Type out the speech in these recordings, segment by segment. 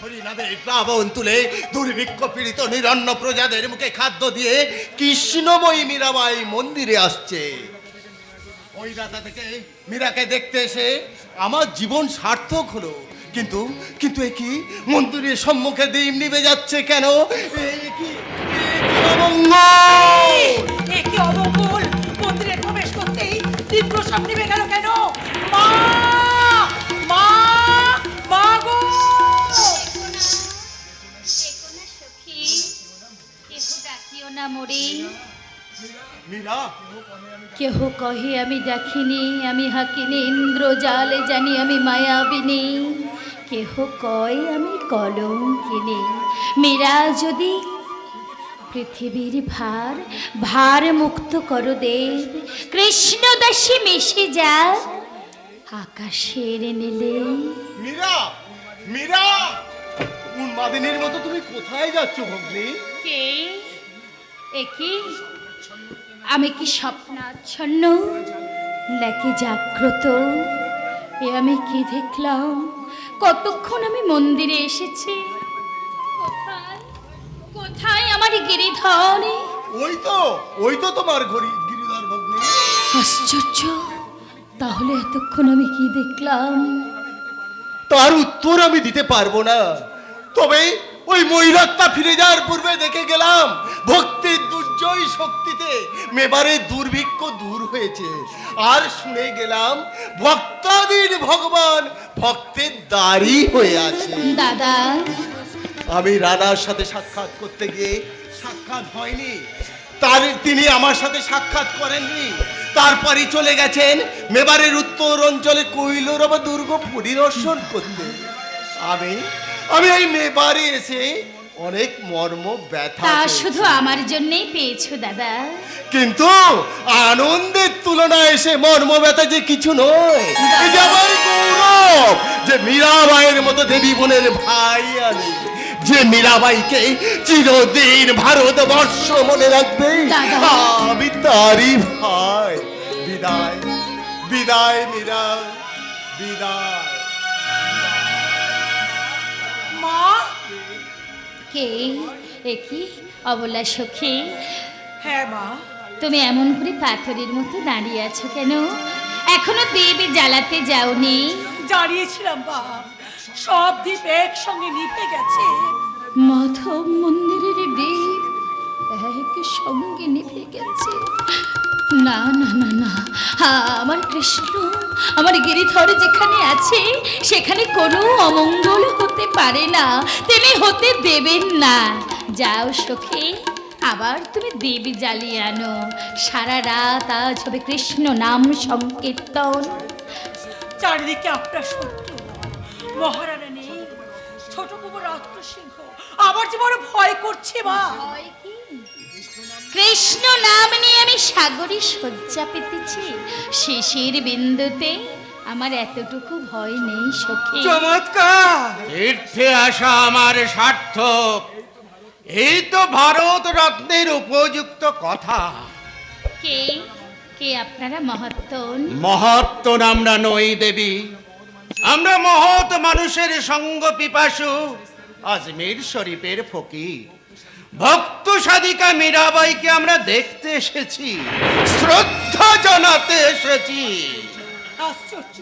হরিনামের প্লাবন তুলে দুর্ভিক্ষ পীড়িত নিরন্ন প্রজাদের মুখে খাদ্য দিয়ে কৃষ্ণময়ী মীরাবাই মন্দিরে আসছে। ওই রাতা থেকে মীরাকে দেখতে এসে আমার জীবন সার্থক হলো। কিন্তু কিন্তু এ কি, মন্দিরের সম্মুখে দীপ নিভে যাচ্ছে কেন? এ কি অমঙ্গল! মন্দিরে প্রবেশ করতেই দীপ প্রসাদ নিভে গেল কেন? মা, মা, মা গো! কেহ কহে আমি ডাকিনি, আমি হাকিনি ইন্দ্র জালে জানি আমি মায়াবিনী। কেহ কয় আমি কলঙ্কিনী। মীরা যদি পৃথিবীর ভার ভার মুক্ত করো দেব, কৃষ্ণ দাসী মিশে যা আকাশের নীলে। মীরা, মীরা, উন্মাদিনীর মতো তুমি কোথায় যাচ্ছ ভগ্নী? কে একই? আমি কি স্বপ্নাচ্ছন্ন নাকি জাগ্রত? এ আমি কি দেখলাম? কতক্ষণ আমি মন্দিরে এসেছি। কোথায় কোথায় আমার গিরিধর? ওই তো তোমার গিরিধর ভগ্নী। আশ্চর্য! তাহলে এতক্ষণ আমি কি দেখলাম? তার উত্তর আমি দিতে পারবো না, তবে ওই ময়ূরাত্মা ফিরে যাওয়ার পূর্বে দেখে গেলাম ভক্তির দুর্জয় শক্তিতে মেবারে দুর্ভিক্ষ দূর হয়েছে। আর শুনে গেলাম ভক্তাদির ভগবান ভক্তের দ্বারই হয়ে আছে। দাদা, আমি রানার সাথে সাক্ষাৎ করতে গিয়ে সাক্ষাৎ হয়নি, তিনি আমার সাথে সাক্ষাৎ করেননি। তারপরই চলে গেছেন মেবারের উত্তর অঞ্চলে কৈলরব দুর্গ পরিদর্শন করতে। আমি এই মেবারে এসে অনেক মর্ম ব্যথা। তা শুধু আমার জন্যই পেয়েছো দাদা? কিন্তু আনন্দের তুলনায় এসে মর্ম ব্যথা যে কিছু নয়। এই যে আমার গৌরব যে মীরাবাইয়ের মতো দেবী বোনের ভাই আমি, যে মীরাবাইকে চিরদিন ভারতবর্ষ মনে রাখবে, আমি তারই ভাই। বিদায়, বিদায় মীরা, বিদায়। মা! কে একই অবলা সখী? হ্যাঁ মা। তুমি এমন করে পাথরের মতো দাঁড়িয়ে আছো কেন? এখনো দেবী জ্বালাতে যাওনি? দাঁড়িয়েছিলাম বা, সব দ্বীপ একসঙ্গে নিভে গেছে। মাধব মন্দিরের দ্বীপ একসঙ্গে নিভে গেছে? না না না না, আমার কৃষ্ণ, আমার গিরিধর যেখানে আছে সেখানে কোনো অমঙ্গল হতে পারে না, তিনি হতে দেবেন না। যাও সখী, আবার তুমি দেবী জ্বালিয়ে আনো। সারা রাত আজ হবে কৃষ্ণ নাম সংকীর্তন। চারিদিকে আপনার শত্রু, মহারানা নেই, ছোট কুকুর রাত্রসিংহ। আমার যে বড় ভয় করছে মা। কৃষ্ণ নাম নিয়ে আমি সাগরে শয্যা পেতেছি, শেষের বিন্দুতে আমার এতটুকু ভয় নেই সখী। চমৎকার! তীর্থে আসা আমার সার্থক। এই তো ভারত রত্নের উপযুক্ত কথা। কে কে আপনারা মহাত্মন? মহত্তন আমরা নই দেবী, আমরা মহৎ মানুষের সঙ্গ পিপাসু আজমির শরীফের ফকির। ভক্ত সাধিকা মীরাবাইকে আমরা দেখতে এসেছি, শ্রদ্ধা জানাতে এসেছি। আশ্চর্য!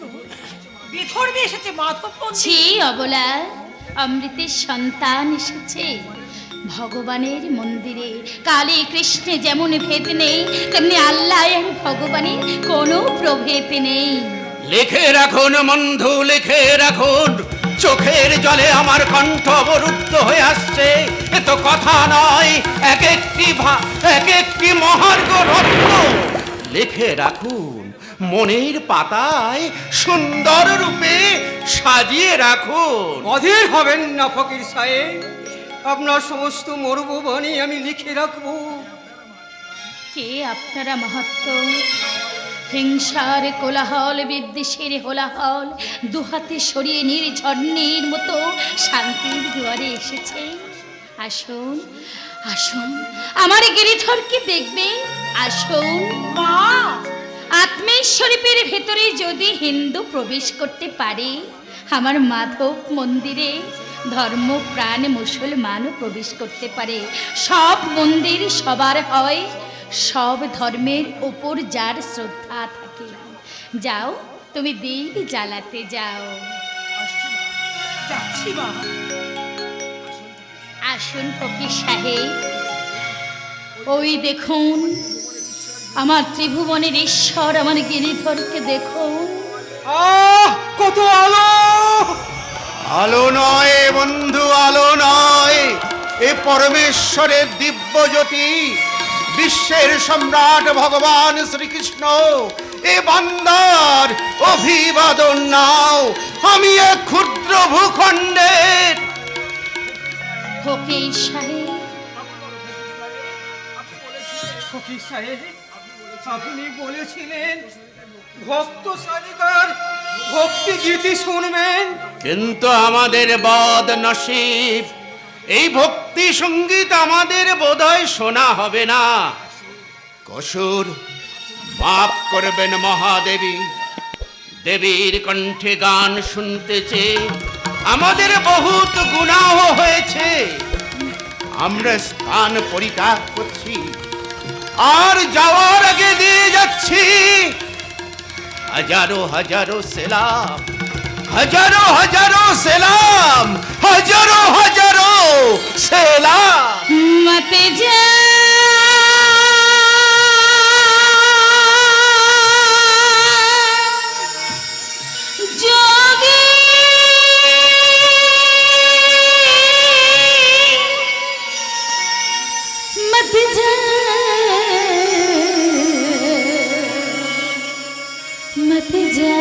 বিধর্মী এসেছে মাধব ছি অবলা, অমৃতের সন্তান এসেছে। ভগবানের মন্দিরে কালী কৃষ্ণে যেমন ভেদ নেই, তেমনি আল্লাহ আর ভগবানের কোনো প্রভেদ নেই। লিখে রাখুন বন্ধু, লিখে রাখুন, চোখের জলে আমার কণ্ঠ অবরুদ্ধ হয়ে আসছে। এ তো কথা নয়, এক একটি মহার্ঘ রত্ন। লিখে রাখুন, মনের পাতায় সুন্দর রূপে সাজিয়ে রাখুন। অধীর হবেন না ফকির সাহেব, আপনার সমস্ত মরুবাণী আমি লিখে রাখবো। কে আপনারা মহাত্ম? হিংসার কোলাহল, বিদ্বেষের হোলাহল দুহাতে সরিয়ে নির্ঝর্ণের মতো শান্তির দুয়ারে এসেছে। আসুন আসুন, আমার গিরিধরকে দেখবেন। আসুন মা। আত্মের শরীফের ভেতরে যদি হিন্দু প্রবেশ করতে পারে, আমার মাধব মন্দিরে ধর্মপ্রাণ মুসলমানও প্রবেশ করতে পারে। সব মন্দির সবার হয়, সব ধর্মের ওপর যার শ্রদ্ধা থাকে। যাও, তুমি দীপ জ্বালাতে যাও। যাচ্ছি মা। আসুন ফকির সাহেব, ওই দেখুন আমার ত্রিভুবনের ঈশ্বর, আমার গিরিধরকে দেখুন। কত আলো! আলো নয় বন্ধু, আলো নয়, এ পরমেশ্বরের দিব্য জ্যোতি। বিশ্বের সম্রাট ভগবান শ্রীকৃষ্ণ এ বান্দার অভিবাদন নাও। আমি এক ক্ষুদ্র ভূখণ্ডের ফকির সাহেব, ফকির সাহেব, আপনি বলেছিলেন ভক্ত সালিকার ভক্তি গীতি শুনবেন। কিন্তু আমাদের বদ নসিব, এই ভক্তি সঙ্গীত আমাদের বোধহয় শোনা হবে না। কসুর মাফ করবেন মহাদেবী, দেবীর কণ্ঠে গান শুনতে চেয়ে আমাদের বহুত গুনাহ হয়েছে। আমরা স্থান পরিত্যাগ করছি, আর যাওয়ার আগে দিয়ে যাচ্ছি হাজারো হাজারো সেলাম, হাজারো হাজারো সেলাম, হাজারো হাজারো সেলাম। মতে যা যোগী, মত যা मत जा,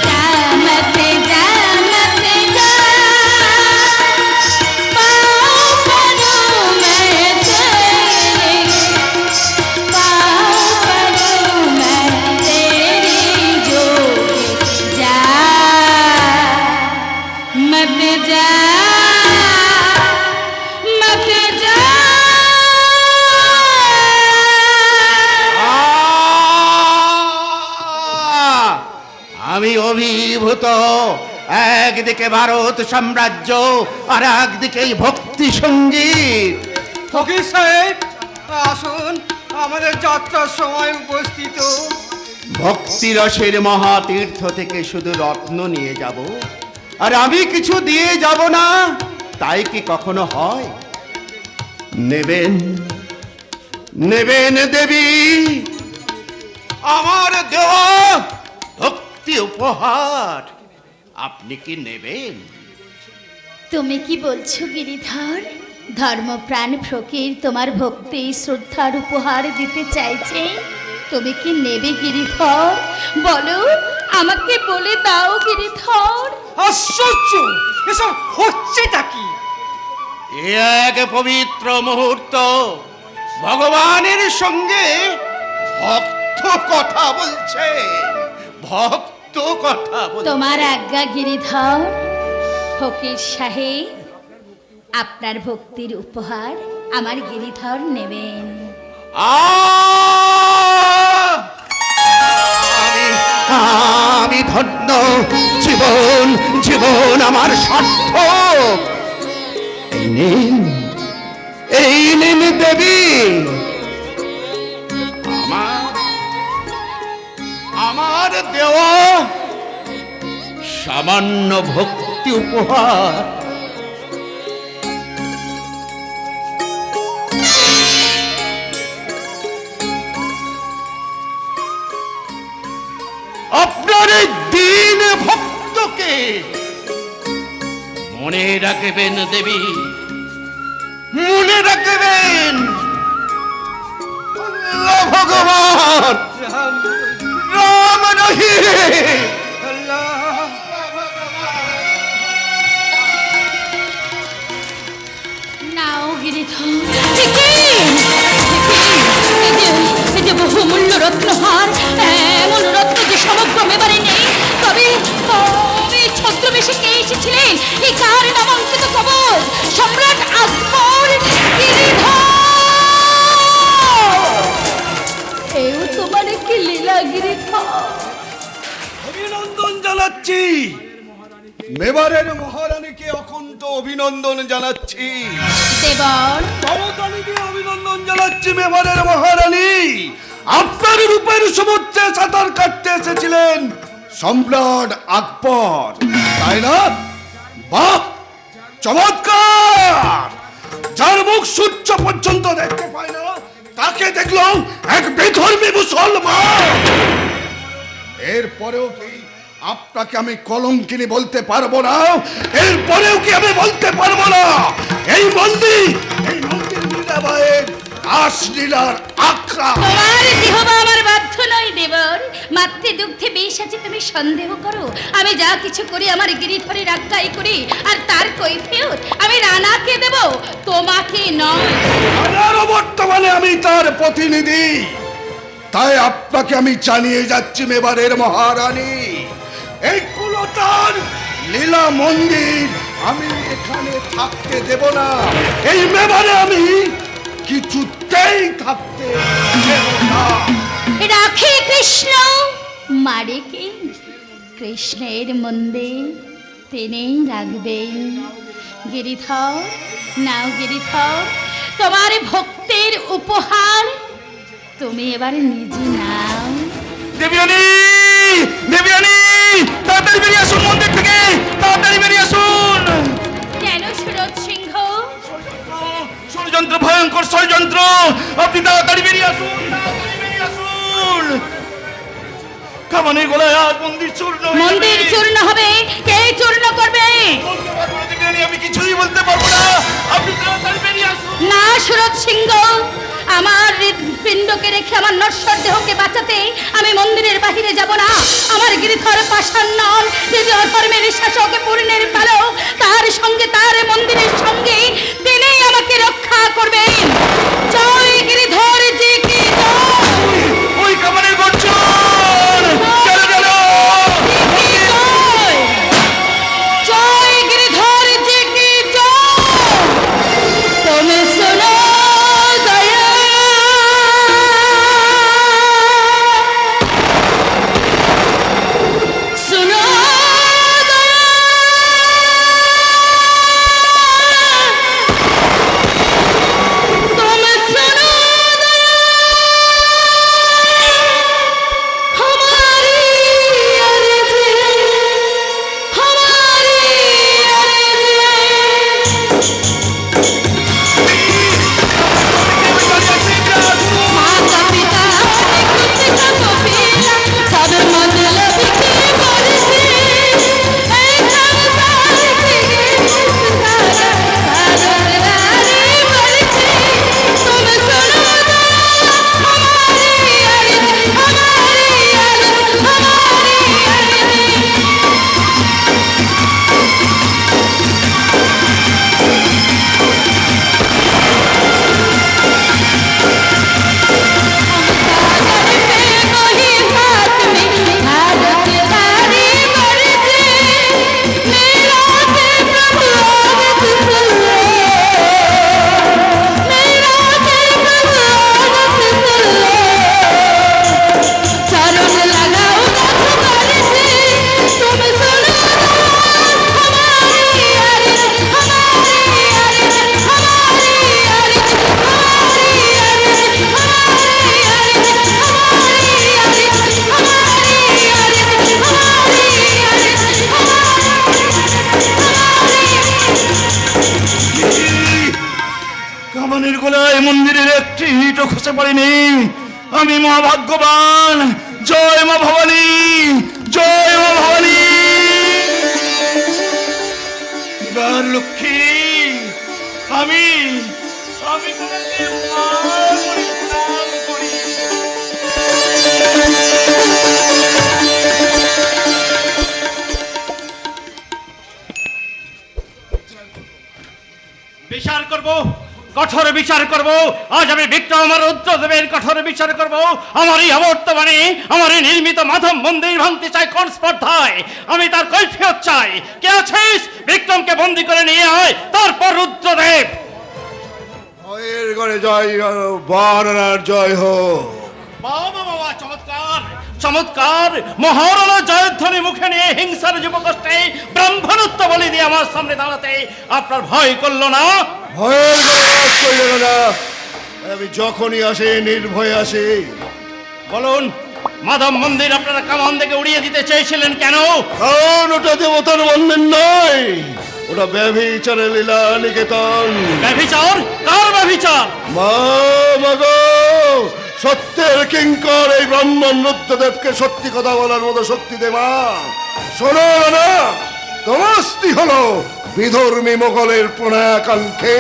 जा मत जा, मत जा, पाँव पड़ूं मैं तेरे, पाँव पड़ूं मैं तेरे जोगी, जा मत जा, আমি অভিভূত, একদিকে ভারত সাম্রাজ্য আর একদিকে এই ভক্তি সঙ্গীত। ফকির সাহেব আসুন, আমাদের যাত্রার সময় উপস্থিত। ভক্তি রসের মহাতীর্থ থেকে শুধু রত্ন নিয়ে যাব আর আমি কিছু দিয়ে যাব না, তাই কি কখনো হয়? নেবেন নেবেন দেবী আমার দেওয়া ভক্তি উপহার, আপনি কি নেবেন? তুমি কি বলছো গিরিধর? ধর্মপ্রাণ ফকির তোমার ভক্তি শ্রদ্ধার উপহার দিতে চাইছে, তুমি কি নেবে গিরিধর? বলো, আমাকে বলে দাও গিরিধর। আশ্চর্য, এসব হচ্ছেটা কি? এ এক পবিত্র মুহূর্ত, ভগবানের সঙ্গে ভক্ত কথা বলছে, ভক্ত কথা বলছে। তোমার আজ্ঞা গিরিধর। ফকির সাহেব, আপনার ভক্তির উপহার আমার গিরিধর নেবেন। আমি ধন্য, জীবন জীবন আমার সার্থক। এই নিন দেবী আমার দেওয়া সামান্য ভক্তি উপহার। আপনার এই দীন ভক্তকে মনে রাখবেন দেবী, মনে রাখবেন। আল্লাহ ভগবান রাম, রাম নহি। আল্লাহ। নাও গিরিধর। এই যে বহুমূল্য রত্নহার, এমন রত্ন যে সমগ্র মেবারে নেই। তবে ছদ্মবেশে কে এসেছিলেন? এই কার নামাঙ্কিত কবচ? সম্রাট আকবর গিরিধর। এও তোমার কি লীলা গিরিধর? অভিনন্দন জানাচ্ছি, মেবারের মহারানীকে অকুণ্ঠ অভিনন্দন জানাচ্ছি। দেবর, করতালিকে অভিনন্দন জানাচ্ছি মেবারের মহারানী। আপনার রূপের সমুদ্রে সাঁতার কাটতে এসেছিলেন সম্রাট আকবর, তাই না? বাহ, চমৎকার! যার মুখ সূর্য পর্যন্ত দেখতে পায় না, তাকে দেখলাম এক বেধর্মী মুসলমান। এরপরেও কি আপনাকে আমি কলঙ্কিনী বলতে পারবো না? এরপরেও কি আমি বলতে পারবো না এই মন্দির মীরাবাইয়ের রাসলীলার আখড়া? তোমার জিহ্বা আমার বাধ্য নয় দেবর। মাতৃ দুগ্ধে বেশ আছে তুমি সন্দেহ করো? আমি যা কিছু করি আমার গিরিধরের আজ্ঞাই করি, আর তার কৈফিয়ত আমি রানাকে দেব, তোমাকে নয়। রানারও বর্তমানে আমি তার প্রতিনিধি, তাই আপনাকে আমি জানিয়ে যাচ্ছি মেবারের মহারানী, এই কুলতার লীলা মন্দির আমি এখানে থাকতে দেব না। এই মেবারে আমি কিছুতেই থাকতে দেব না। রাখে কৃষ্ণ, মারে কে? কৃষ্ণের মন্দির তিনি রাখবেন। গিরিধর, নাও গিরিধর, তোমার ভক্তের উপহার তুমি এবার নিজে নাও। দেবিয়ানি, দেবিয়ানি, তাড়াতাড়ি বেরিয়ে আসুন মন্দির থেকে, তাড়াতাড়ি বেরিয়ে আসুন। কেন সুরজ সিংহ? ষড়যন্ত্র, ভয়ঙ্কর ষড়যন্ত্র, আপনি তাড়াতাড়ি বেরিয়ে আসুন, তাড়াতাড়ি বেরিয়ে আসুন। কামানের গলায় আজ মন্দির চূর্ণ হয়ে যাবে। মন্দির চূর্ণ হবে? কে চূর্ণ করবে? বলতে পারবো না দেবিয়ানি, আমি কিছুই বলতে পারবো না, আপনি তাড়াতাড়ি বেরিয়ে আসুন। না সুরজ সিংহ, আমার হৃৎপিণ্ডকে রেখে আমার নশ্বর দেহকে বাঁচাতে আমি মন্দিরের বাহিরে যাব না। আমার গিরিধর পাষাণ নন, যদি অধর্মের শাসক পূর্ণের পালক, তার সঙ্গে তার মন্দিরের সঙ্গে তিনি আমাকে রক্ষা করবেন। জয় গিরিধর জি কি জয়। ওই কামানের গর্জন, চলো চলো। জি কি জয়। জয় গিরিধর জি কি জয়। তুমি শোনো দয়া, শোনো দয়া। ভবানীর গোলায় মন্দিরের একটি ইটও খসে পড়েনি। আমি মহাভাগ্যবান। জয় মা ভবানী, জয় মা ভবানী। এবার লক্ষ্মী, আমি আমি তোমাকে মা বলে প্রণাম করি। বিচার করব, কঠোর বিচার করব। আজ আমি বিক্রম আমার রুদ্রদেবের কঠোর বিচার করব। আমারই অবর্তমানে আমারই নির্মিত মাধব মন্দির ভাঙতে চাই কোন স্পর্ধায়? আমি তার কৈফিয়ত চাই। কে আছিস? বিক্রমকে বন্দি করে নিয়ে আয়, তারপর রুদ্রদেব। ভয়ের ঘরে জয় বরার জয় হোক। বাবা বাবা, চমৎকার চমৎকার। মহারানা জয়ধ্বনি মুখে নিয়ে হিংসার যুবকষ্টে ব্রাহ্মণত্ব বলি দিয়ে আমার সামনে দাঁড়াতে আপনার ভয় করলো না? ভয়ের ঘরে বাস করিল না। আমি যখনই আসি নির্ভয় আসি। বলুন, মাধব মন্দির আপনারা কামান থেকে উড়িয়ে দিতে চেয়েছিলেন কেন? কারণ ওটা দেবতার মন্দির নয়, ওটা ব্যভিচারের লীলা নিকেতন। ব্যভিচার? কার ব্যভিচার? মা মাগো, সত্যের কিঙ্কর এই ব্রাহ্মণ রুদ্রদেবকে সত্যি কথা বলার মতো শক্তি দে মা। শোনো না, তোমাস্তি হলো বিধর্মী মোগলের প্রণয়াকাঙ্ক্ষে।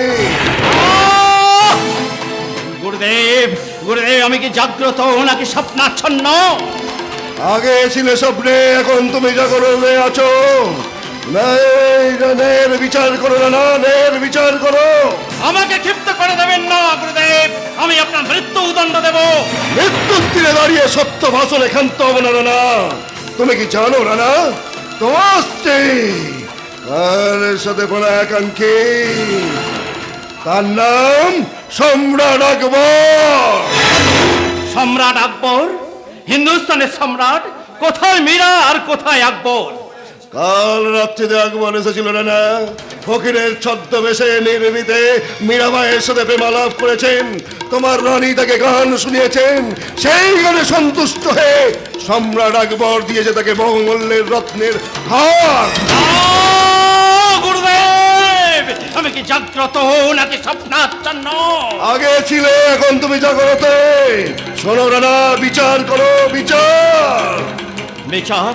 গুরুদেব, গুরুদেব, আমি কি জাগ্রত নাকি স্বপ্নাচ্ছন্ন? আগে ছিলে স্বপ্নে, এখন তুমি জাগরণে আছো। ন্যায়ের বিচার করো না, ন্যায়ের বিচার করো। আমাকে ক্ষিপ্ত করে দেবেন না গুরুদেব, আমি আপনার মৃত্যু দণ্ড দেব। মৃত্যুর তীরে দাঁড়িয়ে সত্য ভাষণে ক্ষান্ত হবো না রানা। তুমি কি জানো রানা, তোমার স্ত্রী আর সাথে প্রণয়াকাঙ্ক্ষী, তার নাম সম্রাট আকবর। সম্রাট আকবর? হিন্দুস্তানের সম্রাট? কোথায় মীরা আর কোথায় আকবর? কাল রাত্রিতে আকবর এসেছিল না, ফকিরের ছদ্মবেশে নির্মিতে মীরাবাইয়ের সাথে প্রেমালাপ করেছেন। তোমার রানী তাকে গান শুনিয়েছেন। সেই গানে সন্তুষ্ট হয়ে সম্রাট আকবর দিয়েছে তাকে বহুমূল্যের রত্নের হার। গুরুদেব, আমি কি জাগ্রত নাকি স্বপ্নাচ্ছন্ন? আগে ছিলে, এখন তুমি জাগরতে। শোনো রানা, বিচার করো, বিচার। বিচার?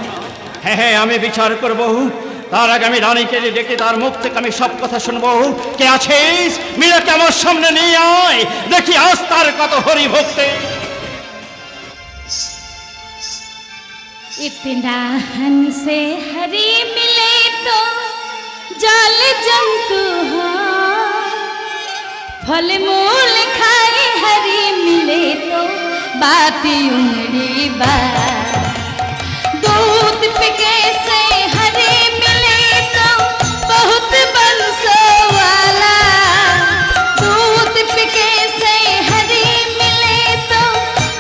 হ্যাঁ হ্যাঁ, আমি বিচার করব। তার আগে আমি রানীকে ডেকে তার মুখ থেকে আমি সব কথা শুনবো। কে আছিস? মীরাকে আমার সামনে নিয়ে আয়, দেখি আজ তার কত হরি ভক্তি। इतना हमसे हरी मिले तो जल जंतु हो, फल मूल खाए हरी मिले तो बाती उंगली बात, दूध पिके से हरी मिले तो बहुत बंसो वाला, दूध पिके से हरी मिले तो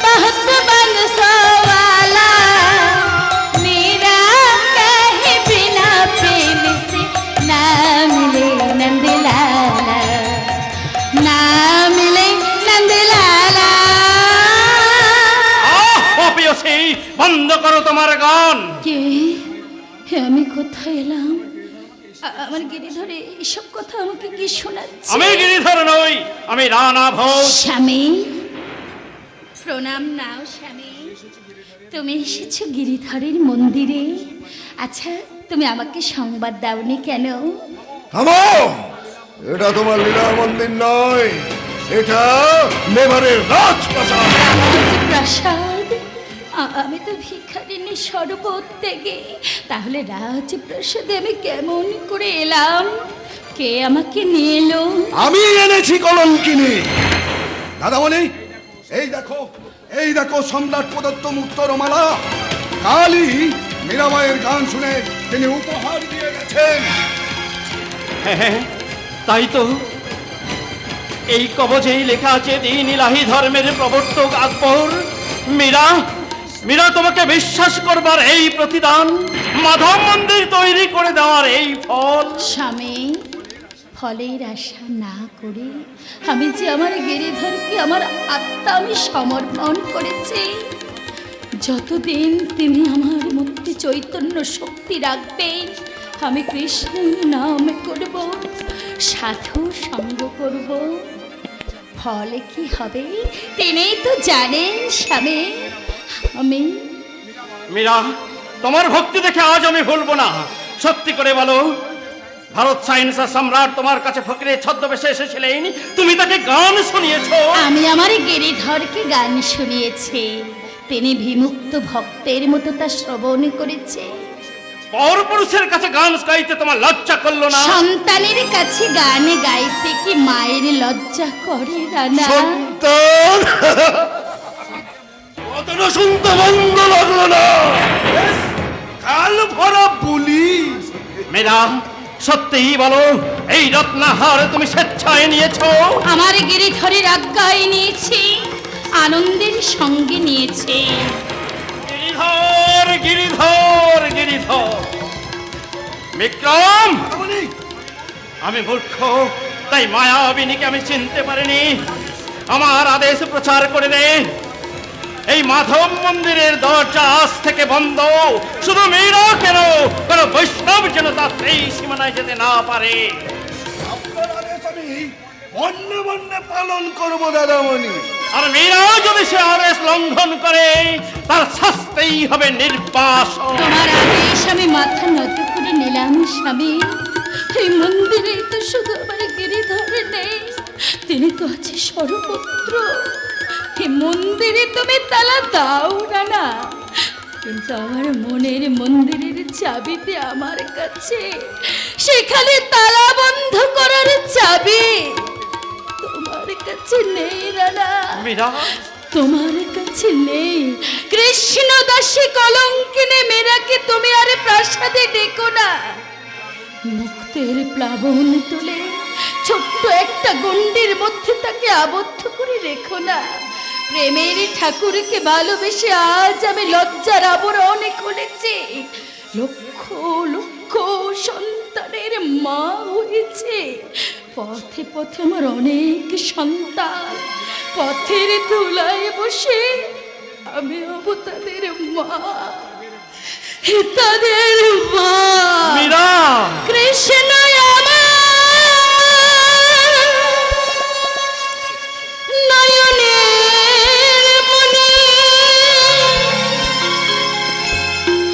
बहुत बंसो वाला, मेरा कहे बिना प्रेम से ना मिले नंदलाला, ना मिले नंदलाला। অপিয়সী, বন্ধ করো তোমার গান। কে? আমি কোথায় এলাম? আমার গিরিধরে এসব কথা আমাকে কি শোনাচ্ছে? আমি গিরিধর নই, আমি রানা ভোজ। স্বামী, প্রণাম নাও স্বামী। তুমি এসেছো গিরিধরের মন্দিরে। আচ্ছা, তুমি আমাকে সংবাদ দাওনি কেন? থামো, এটা তোমার লীলা মন্দির নয়, এটা মেবারের রাজপ্রাসাদ। প্রাসাদ? আমি তো ভিখারিনী সর্বোত্যাগে, তাহলে রাজপ্রাসাদে আমি কেমন করে এলাম? কে আমাকে নিয়ে এলো? আমি এনেছি কলঙ্কিনী। দাদামণি, এই দেখো সম্রাট প্রদত্ত মুক্তর মালা। কালই মীরাবাইয়ের গান শুনে তিনি উপহার দিয়ে গেছেন। হ্যাঁ হ্যাঁ, তাই তো। এই কবজেই লেখা আছে দিন ইলাহি ধর্মের প্রবর্তক আকবর। মীরা, মীরা, তোমাকে বিশ্বাস করবার এই প্রতিদান, মাধব মন্দির তৈরি করে দেওয়ার এই ফল। স্বামী, ফলের আশা না করে আমি যে আমার গিরিধরকে আমার আত্মা আমি সমর্পণ করেছি। যতদিন তিনি আমার মধ্যে চৈতন্য শক্তি রাখবেন, আমি কৃষ্ণের নাম করব, সাধু সঙ্গ করব। ফলে কি হবে তিনি তো জানেন স্বামী। আমি মীরা, তোমার ভক্তি দেখে আজ আমি ভুলবো না। সত্যি করে বলো, ভারত সায়েন্সের সম্রাট তোমার কাছে ফকিরের ছদ্মবেশে এসেছিলেন, তুমি তাকে গান শুনিয়েছো? আমি আমার গিরিধরকে গান শুনিয়েছি, তিনি বিমুক্ত ভক্তের মতো তা শ্রবণ করেছে। পরপুরুষের কাছে গান গাইতে তোমার লজ্জা করলো না? সন্তানের কাছে গান গাইতে কি মায়ের লজ্জা করে রানা? সন্তান কথাটা শুনতে বন্ধ লাগলো না, কাল ভরা বলি। মীরা, সত্যিই বলো, এই রত্নাহার তুমি স্বেচ্ছায় নিয়েছো? আমার গিরিধরের আজ্ঞায় নিয়েছি, আনন্দের সঙ্গে নিয়েছি। গিরিধর, গিরিধর, গিরিধর। বিক্রম, আমি মূর্খ, তাই মায়াবিনীকে আমি চিনতে পারিনি। আমার আদেশ প্রচার করে দে, এই মাধব মন্দিরের দরজা আজ থেকে বন্ধ। শুধু মীরা কেন, কোন বৈষ্ণব যেন তার সেই সীমানায় যেতে না পারে। আপনার আদেশ আমি বন্যে বন্যে পালন করবো দাদামণি। আর মীরা যদি সে আদেশ লঙ্ঘন করে, তার শাস্তিই হবে নির্বাসন। তোমার আদেশ আমি মাথা নত করে নিলাম স্বামী। এই মন্দিরে তো শুধু আমার গিরিধর নেই, তিনি তো আছে সর্বত্র। এই মন্দিরে তুমি তালা দাও না, কিন্তু আমার মনের মন্দিরের চাবিতে আমার কাছে, সেখানে তালা বন্ধ করার চাবি তোমার কাছে নেই রানা। মীরা, তোমার কাছে নেই। কৃষ্ণ দাসী কলঙ্কিনী মীরাকে তুমি আর প্রাসাদে ডেকো না। মুক্তের প্লাবন তুলে ছোট্ট একটা গণ্ডির মধ্যে তাকে আবদ্ধ করে রেখো না। প্রেমের ঠাকুরকে ভালোবেসে আজ আমি লজ্জার আবরণে খুলেছি। লক্ষ লক্ষ সন্তানের মা হয়েছে। পথে পথে আমার অনেক সন্তান, পথের ধুলায় বসে আমি হব তাদের মা, তাদের মা। মীরা, কৃষ্ণ আমার নয়নের মণি,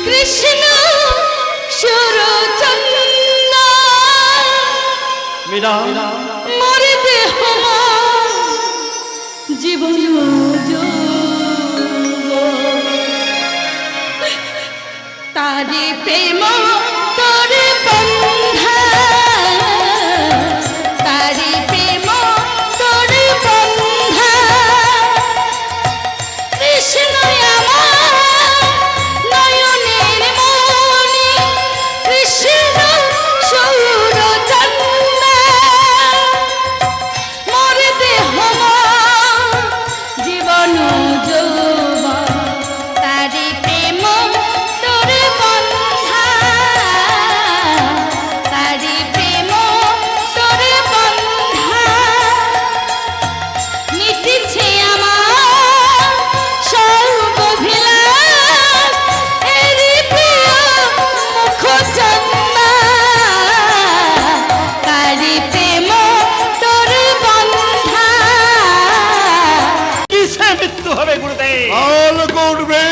কৃষ্ণ সুরচন্দ্র, মীরা, মোর দেহ জীবন তারে প্রেম তোরে বন্ধা, তারে প্রেম তোরে বন্ধা। কৃষ্ণ আমার নয়নের মণি, কৃষ্ণ সৌরচন্দ্র, মোর দেহ জীবন যৌবন, তারে প্রেম তোরে বন্ধা, তারে প্রেম তোরে বন্ধা। মিটিছে আমার সর্বভিলাষ, এরি প্রিয় মুখচন্দ্র, তারে প্রেম তোরে বন্ধা। কিসে মৃত্যু হবে গুরুদেব? কাল করবে।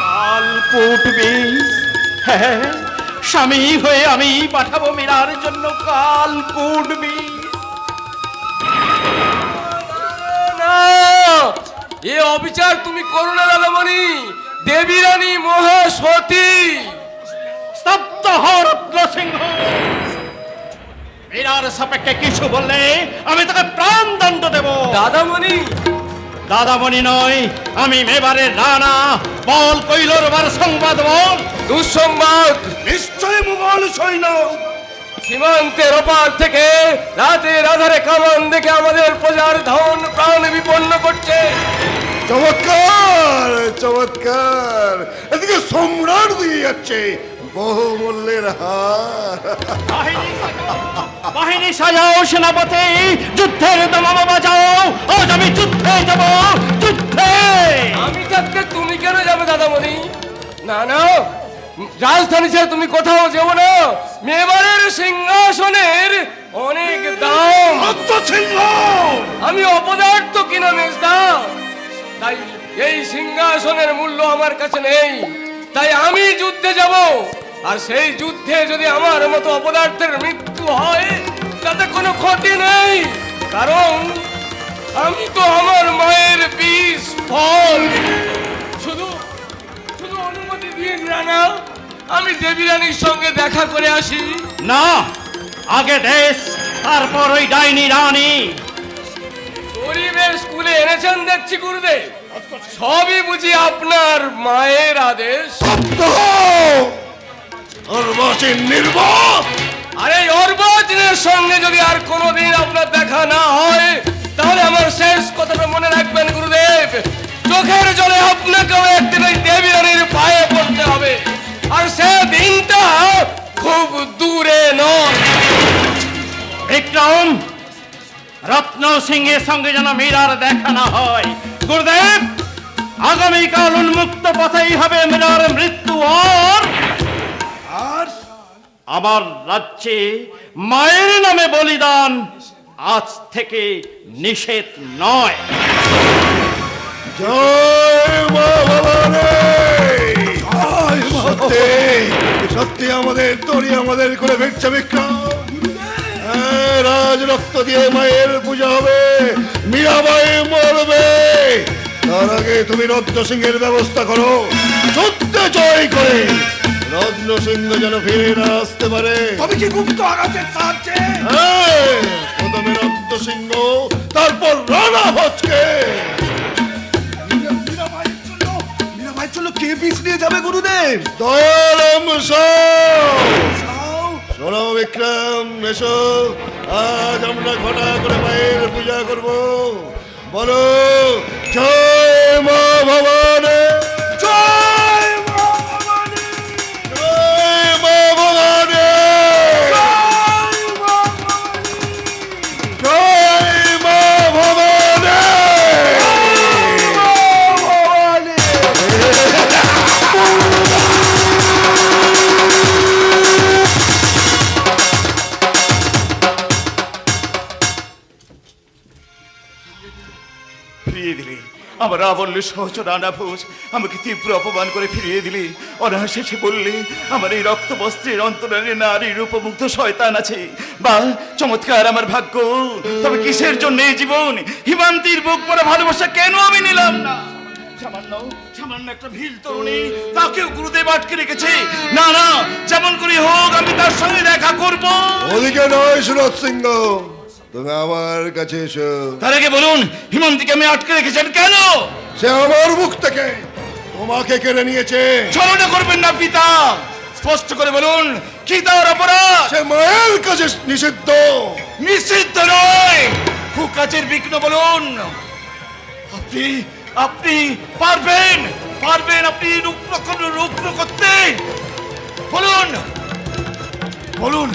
কাল কুটবি? হ্যাঁ, স্বামী হয়ে আমি পাঠাবো মীরার জন্য কাল কুটবি। না, এ অবিচার তুমি করো না দাদামণি। দেবী রানী মহাসতী। স্তব্ধ হ রত্ন সিংহ। মীরার সাপেক্ষে কিছু বললে আমি তাকে প্রাণদণ্ড দেব। দাদামণি, দাদামণি নয়, আমি মেবারের রানা। বল কৈলোরবার সংবাদ বল। দুঃসংবাদ। নিশ্চয় মুঘল সৈন্য সীমান্তের ওপার থেকে রাতের আধারে কামান দেখে আমাদের প্রজার ধন প্রাণ বিপন্ন করছে। চমৎকার চমৎকার, এদিকে সম্রাট দিয়ে যাচ্ছে বহু মূল্যের হার। বাহিনী সাজাও সেনাপতি, যুদ্ধের দমামা বাজাও। আজ আমি যুদ্ধে যাব, যুদ্ধে। আমি থাকতে তুমি কেন যাবে দাদামণি? না না, রাজধানী ছেড়ে তুমি কোথাও যেও না। মেবারের সিংহাসনের অনেক দাম। রক্ত সিংহ আমি অপদার্থ কিনা মেজদা, তাই এই সিংহাসনের মূল্য আমার কাছে নেই, তাই আমি যুদ্ধে যাব। আর সেই যুদ্ধে যদি আমার মতো অপদার্থের মৃত্যু হয় তাতে কোনো ক্ষতি নেই, কারণ আমি তো আমার মায়ের বীজ ফল। শুধু শুধু অনুমতি দিন রানা, আমি দেবী রানীর সঙ্গে দেখা করে আসি। না, আগে দেশ, তারপর ওই ডাইনি রানী। গরিবের স্কুলে এনেছেন দেখছি গুরুদেব, সবই বুঝি আপনার মায়ের আদেশ। অর্বাচীন নির্বোধ! আর এই অর্বাচীনের সঙ্গে যদি আর কোনোদিন আপনার দেখা না হয় তাহলে আমার শেষ কথাটা মনে রাখবেন গুরুদেব, চোখের জলে আপনাকেও একদিন ওই দেবী রানীর পায়ে পড়তে হবে, আর সে দিনটা খুব দূরে নয়। বিক্রম, রত্ন সিংহের সঙ্গে যেন মীরার দেখা না হয়। গুরুদেব, আগামীকাল উন্মুক্ত পথেই হবে মীরার মৃত্যু। আর আমার রাজ্যে মায়ের নামে বলিদান আজ থেকে নিষেধ নয়। জয় মা ভবানী! সত্যি সত্যি আমাদের তরি আমাদের করে ফিরছে বিক্রম। রাজ রক্ত দিয়ে মায়ের পূজা হবে, মীরাবাই মরবে। তার আগে তুমি রত্ন সিংহের ব্যবস্থা করো, যুদ্ধে জয় করে রত্ন সিংহ যেন ফিরে না আসতে পারে। তবে কি গুপ্ত আঘাতের সাহায্যে? প্রথমে রত্ন সিংহ, তারপর রানা ভোজকে। মীরাবাইয়ের জন্য কে পিছ নিয়ে যাবে গুরুদেব? দয়ালম শোনো বিক্রম, এসো, আজ আমরা ঘটা করে মায়ের পূজা করব। বলো জয় মা ভবানী! জয় মা ভবানী! জয় মা ভবানী! জয় মা ভবানী! ফিরিয়ে দিলি আমার রাবল্য সহজ রানা ভোজ, আমাকে তীব্র অপমান করে ফিরিয়ে দিলি। অনায়াসে বললি আমার এই রক্ত বস্ত্রের অন্তরালে নারীর উপমুগ্ধ শয়তান আছে। বা চমৎকার আমার ভাগ্য, তবে কিসের জন্য এই জীবন? হিমান্তির বুক পড়া ভালোবাসা কেন আমি নিলাম না? সামান্য সামান্য একটা ভিল তরুণী, তাকেও গুরুদেব আটকে রেখেছে। না না, যেমন করে হোক আমি তার সঙ্গে দেখা করব। ওদিকে নয় সুরত সিংহ, তুমি আমার কাছে এসো। তার আগে বলুন, হিমান্তিকে আমি আটকে রেখেছেন কেন? সে আমার মুখ থেকে তোমাকে কেড়ে নিয়েছে। ছলনা করবেন না পিতা, স্পষ্ট করে বলুন কি তার অপরাধ? সে মায়ের কাছে নিষিদ্ধ। নিষিদ্ধ নয়, খুব কাছের বিঘ্ন বলুন। আপনি আপনি পারবেন পারবেন আপনি রুগ্ন করতে? বলুন বলুন,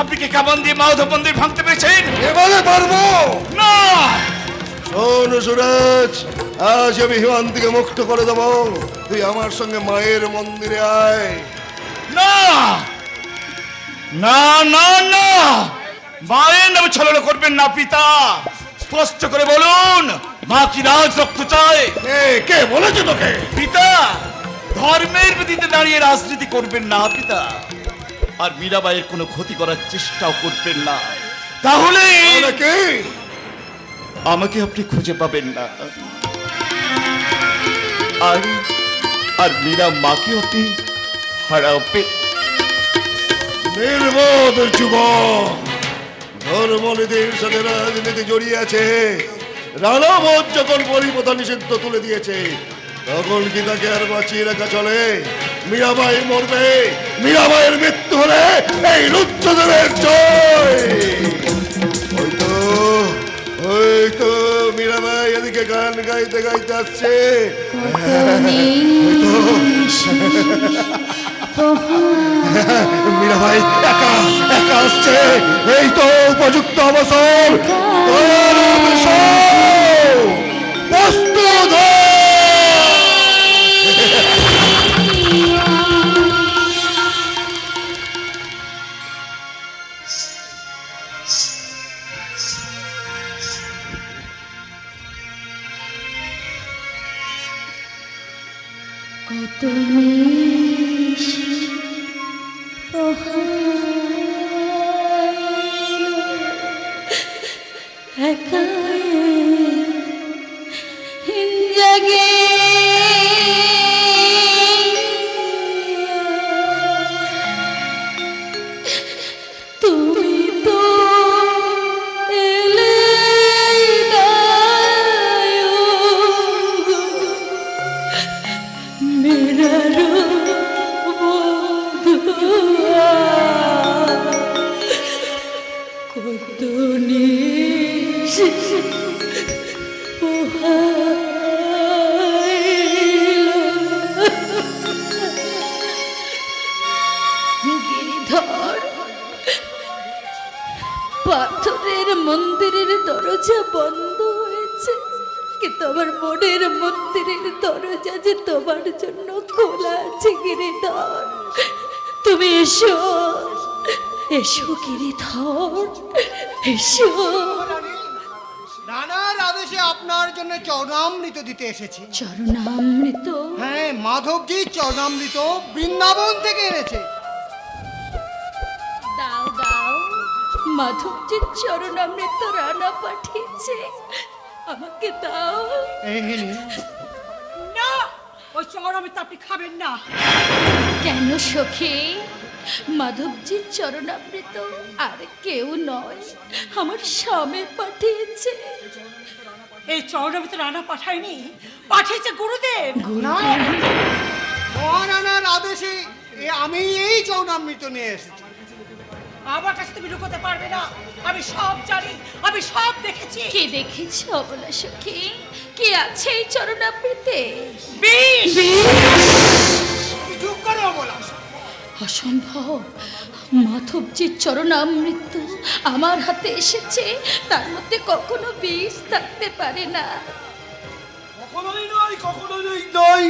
আপনি কি কামান দিয়ে মাধব মন্দির ভাঙতে পেরেছেন? এবারে পারবো না। শোন সুরজ, আজ আমি হিমান্তিকে মুক্ত করে দেবো। তুই আমার সঙ্গে মায়ের মন্দিরে আয়। না না না না, মায়ের নামে ছলনা করবেন না পিতা, স্পষ্ট করে বলুন মা কি রাজ রক্ত চায়? কে বলেছে তোকে? পিতা, ধর্মের ভিত্তিতে দাঁড়িয়ে রাজনীতি করবেন না পিতা, আর মীরাবাইয়ের কোনো ক্ষতি করার চেষ্টাও করবেন না, তাহলে কে? আমাকে আপনি খুঁজে পাবেন না। আর মীরা মাকে আপনি হারাবেন। নির্বোধ যুবক, ধর্মনীতির সাথে রাজনীতি জড়িয়ে আছে। রানা ভোজ যখন পরিপথা নিষিদ্ধ তুলে দিয়েছে, তখন কি তাকে আর বাঁচিয়ে রাখা চলে? মীরাবাই মরবে, মীরাবাইয়ের মৃত্যু হলে এই রুদ্রদেবের জয়। ওই তো মীরাবাই এদিকে গান গাইতে গাইতে আসছে। মীরাবাই একা একা আসছে, এই তো উপযুক্ত অবসর। প্রস্তুত হ। নিশ একাই জাগে তুমি তো এলে মেরা বধুয়া কত নিশ গিরিধর পাথরের মন্দিরের দরজা বন্ধ হয়েছে, কিন্তু আমার মনের মন্দিরের দরজা যে তোমার জন্য খোলা আছে গিরিধর। তুমি এসো, এসো গিরিধর, এসো। রানার আদেশে আপনার জন্য চরণামৃত দিতে এসেছি। চরণামৃত? হ্যাঁ, মাধবজি চরণামৃত বৃন্দাবন থেকে এনেছে। দাও দাও, মাধবজির চরণামৃত রানা পাঠিয়েছে, আমাকে দাও। এই নিন। না, ওই চরণামৃত আপনি খাবেন না। কেন সখী? মাধবজির চরণামৃত আর কেউ নয়, আমার স্বামী পাঠিয়েছে। এই চরণামৃত রানা পাঠায়নি, পাঠিয়েছে গুরুদেব। না, মহারানার আদেশে আমি এই চরণামৃত নিয়ে এসেছি। আমার কাছে তুমি লুকোতে পারবে না, আমি সব জানি, আমি সব দেখেছি। কি দেখেছ বলা সখী? কি আছে এই চরণামৃতে? বিষ। তুমি চুপ করো বলা। অসম্ভব, মাধবজির চরণামৃত আমার হাতে এসেছে, তার মধ্যে কখনো বিষ থাকতে পারে না। কখনোই নয়, কখনোই নয়।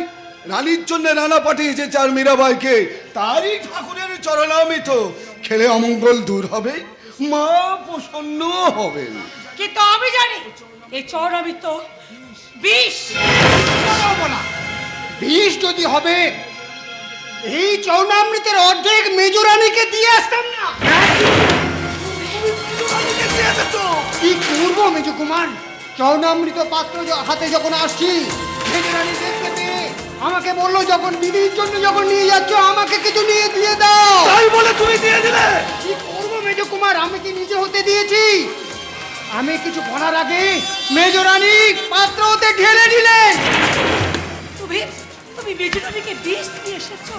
রানীর জন্য রানা পাঠিয়েছে চার মীরাবাইকে, তারই ঠাকুরের চরণামৃত খেলে অমঙ্গল দূর হবে, মা প্রসন্ন হবেন। কিন্তু আমি জানি এই চরণামৃত বিষ। বলা, বিষ যদি হবে এই চরণামৃতের অর্ধেক মেজরানীকে দিয়ে আসতাম না। কি করবো মেজু কুমার? চরণামৃত পাত্র হাতে যখন আসছি, মেজরানী দেখতে পেয়ে আমাকে বললো, যখন দিদির জন্য যখন নিয়ে যাচ্ছ আমাকে কিছু নিয়ে দিয়ে দাও। তাই বলে তুমি দিয়ে দিলে? কি করবো মেজু কুমার? আমি কি নিজে হতে দিয়েছি? আমি কিছু বলার আগে মেজরানী পাত্র হতে ঢেলে দিলেন। তুমি তুমি মেজরানীকে বিষ দিয়ে এসেছো?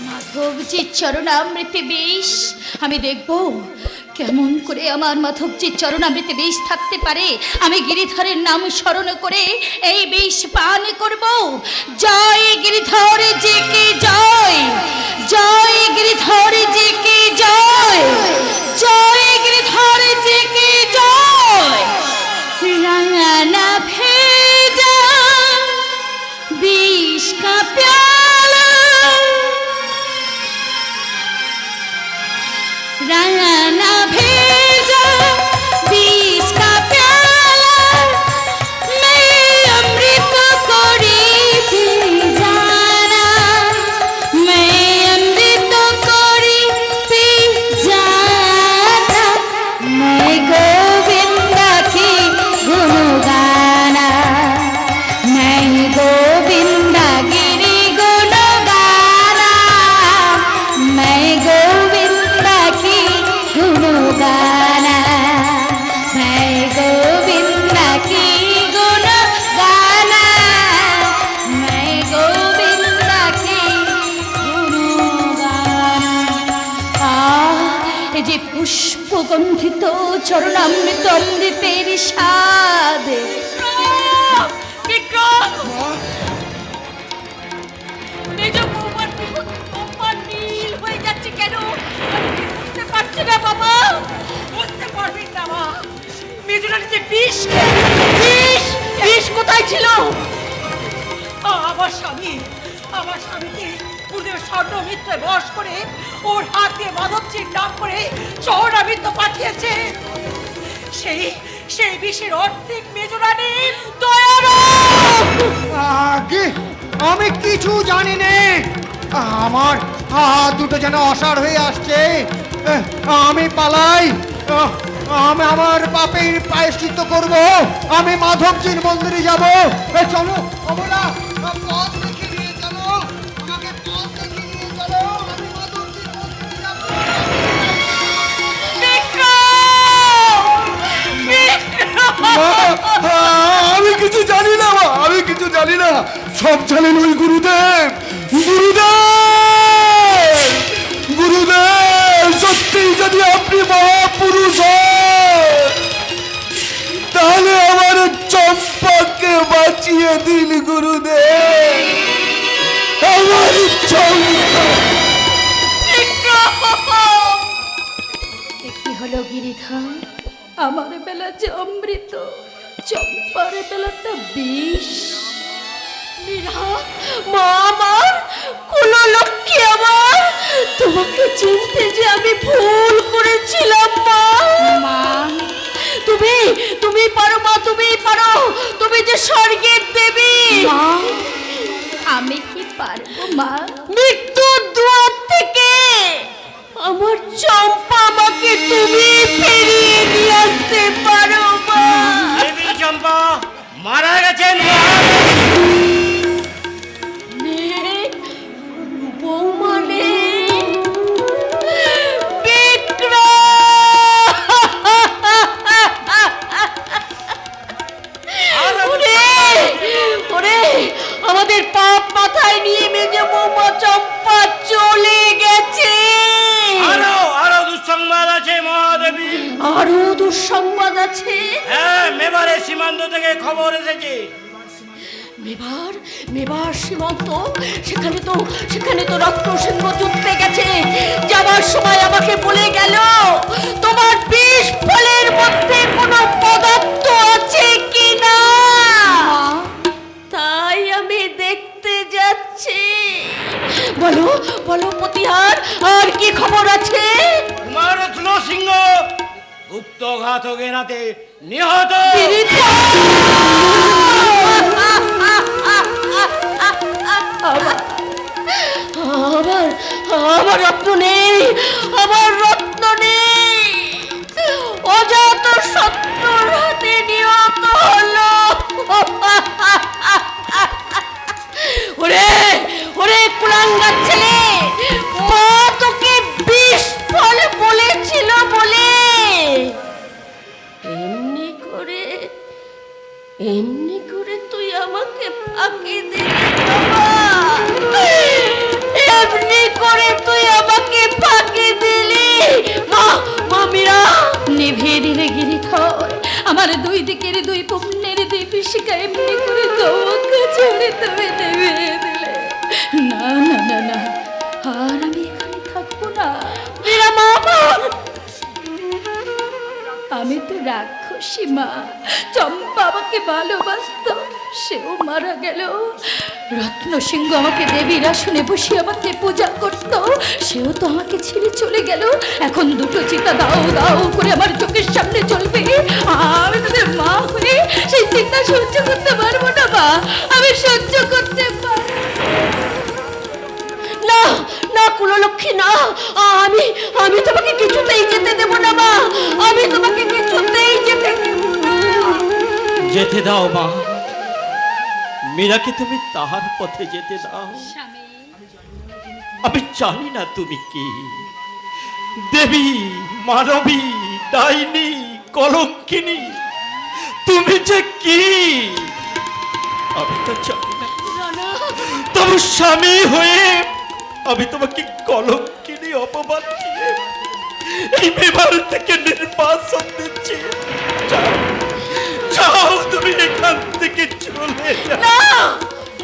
মাধবজির চরণামৃতে বিষ? আমি দেখব কেমন করে আমার মাধবজির চরণামৃতে বিষ থাকতে পারে। আমি গিরিধরের নাম স্মরণ করে এই বিষ পান করব। জয় গিরিধর জি কি জয়, জয় গিরিধর জি কি জয়, জয় গিরিধর জি কি জয়। রাঙানা ভেজা বিষ का प्याला, राना भेजा बीस का प्याला, मैं अमृत कोरी पी जाना, मैं अमृत कोरी पी जाना, मैं गोविंद की गुण गाना, मैं गोविंद गिरी गुण गाना, मैं गोविंद की गुण गाना, मैं गोविंद की गुण गाना, मैं गोविंद की गुण गाना। এই যে পুষ্পগন্ধিত চরণামৃত অমৃতের স্বাদ। বিক্রম! মেজ বৌমার তোমার নীল হয়ে যাচ্ছে কেন? আমি কি বুঝতে পারছি না বাবা, বুঝতে পারবি না মা। মেজরানী যে বিষ, বিষ, বিষ কোথায় ছিল? আমার স্বামীকে গুরুদেবের স্বর্ণ মিথ্যায় বশ করে ওর হাত দিয়ে মাধবজির নাম করে চরণামৃত পাঠিয়েছে। সেই বিষের অর্ধেক মেজরানী দয়ার। আগে আমি কিছু জানি নে। আমার হাত দুটো যেন অসাড় হয়ে আসছে। আমি পালাই। আমি আমার পাপের প্রায়শ্চিত্ত করব। আমি মাধবজির মন্দিরে যাব। চলো অমলা, পথ দেখে নিয়ে চলো, আমাকে পথ দেখে নিয়ে চলো। আমি মাধবজির মন্দিরে যাব। আমি কিছু জানি না মা, আমি কিছু জানি না। সব জানেন ওই গুরুদেব। গুরুদেব, গুরুদেব, সত্যি যদি আপনি মহাপুরুষ হন, তাহলে আমার চম্পাকে বাঁচিয়ে দিন গুরুদেব। আমার চম্পা। কি হলো গিরিধর? আমার বেলা যে অমৃত, চম্পার বেলাটা বিষ। মীরা, মা আমার, কুললক্ষ্মী আমার, তোমাকে চিনতে যে আমি ভুল করেছিলাম মা। মা, তুমি পারো মা, তুমি পারো, তুমি যে স্বর্গের দেবী। মা, আমি কি পারবো মা? মৃত্যুর দুয়ার থেকে আমার চম্পা আমাকে তুমি ফিরিয়ে নিয়ে আসতে পারো মা। দেবী চম্পা মারা গেছেন। বৌমা নেই, ওরে আমাদের পাপ মাথায় নিয়ে মেজে বৌমা চম্পা চলে গেছে। আরো দুঃসংবাদ আছে মহাদেবী। আরো দুঃসংবাদ আছে। হ্যাঁ, মেবারে সীমান্ত থেকে খবর এসেছে। মেবার সীমান্ত, সেখানে তো রক্ত সিংহ যুদ্ধে গেছে। যাবার সময় আমাকে বলে গেল তোমার বিষ ফলের মধ্যে কোনো পদার্থ আছে কিনা। তাই আমি দেখতে যাচ্ছি। বলো বলো প্রতিহার, আর কি খবর আছে? কুমাররত্ন সিংহ গুপ্ত ঘাতকের হাতে নিহত। আমার রত্ন নেই, আমার রত্ন নেই। অজাত শত্রুর হাতে নিহত হলো। ওরে কুলাঙ্গার ছেলে, মা তোকে বিষ ফল বলেছিল বলে এমনি করে তুই আমাকে ফাঁকি দিলি বাবা। এমনি করে তুই আমাকে ফাঁকি দিলি মা। মীরা, নিভিয়ে দিলে গিরিধর আমার দুই দিকের দুই পুণ্যের দুই পিসিকা এমনি করে তোমাকে ছেড়ে তুমি নিভিয়ে দিলে। না না না না, আর আমি এখানে থাকবো না। মীরা মা, আমি তো রাক্ষসী মা। চম্পা আমাকে ভালোবাসতো, সেও মারা গেল। রত্ন সিংহ আমাকে দেবীর আসনে বসে আমাকে পূজা করত, সেও তো আমাকে ছেড়ে চলে গেল। এখন দুটো চিতা দাও দাও করে আমার চোখের সামনে চলবে। আমি তোদের মা হয়ে সেই চিন্তা সহ্য করতে পারবো না মা, আমি সহ্য করতে পারবো না না কুললক্ষ্মী না, আমি তোমাকে কিছুতেই যেতে দেব না মা। আমি তোমাকে কিছুতেই যেতে দেব না। যেতে দাও মা, মীরাকে তুমি তাহার পথে যেতে দাও। আমি জানি না তুমি কি, দেবী, মানবী, ডাইনি, কলঙ্কিনী, তুমি যে কি আমি তো জানি না। তবু স্বামী হয়ে আমি তোমাকে কলঙ্কিনী অপবাদ দিয়ে এই বিবাহ থেকে নির্বাসন দিচ্ছি। যাও, যাও, তুমি এখান থেকে চলে যাও। না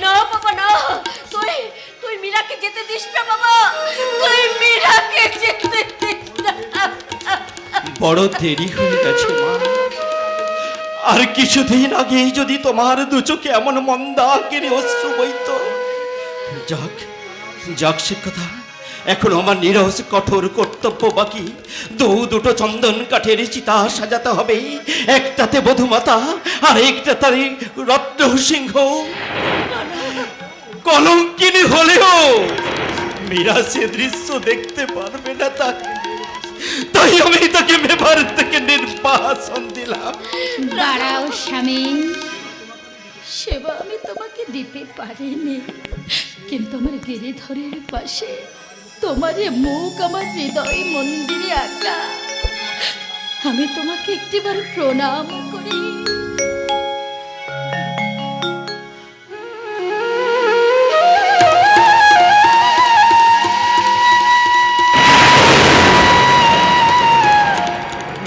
না বাবা না, তুই মীরাকে যেতে দিস না বাবা, তুই মীরাকে যেতে দিস না। বড় দেরি হয়ে গেছে মা। আর কিছুদিন আগেই যদি তোমার দু চোখে এমন মন্দাকিনী অশ্রু বইত। যাক যাক, সে কথা। এখন আমার নিরস কঠোর কর্তব্য বাকি। দুটো চন্দন কাঠের চিতা সাজাতে হবে, একটাতে বধুমাতা আর একটা তার রত্ন সিংহ। কলঙ্কিনী হলেও মীরা সে দৃশ্য দেখতে পারবে না, তাই আমি তাকে মেবার থেকে নির্বাসন দিলাম। দাঁড়াও স্বামী, সেবা আমি তোমাকে দিতে পারিনি, কিন্তু আমার গিরিধরের পাশে তোমার এ মুখ আমার হৃদয় মন্দিরে আঁকা। আমি তোমাকে একটিবার প্রণাম করি।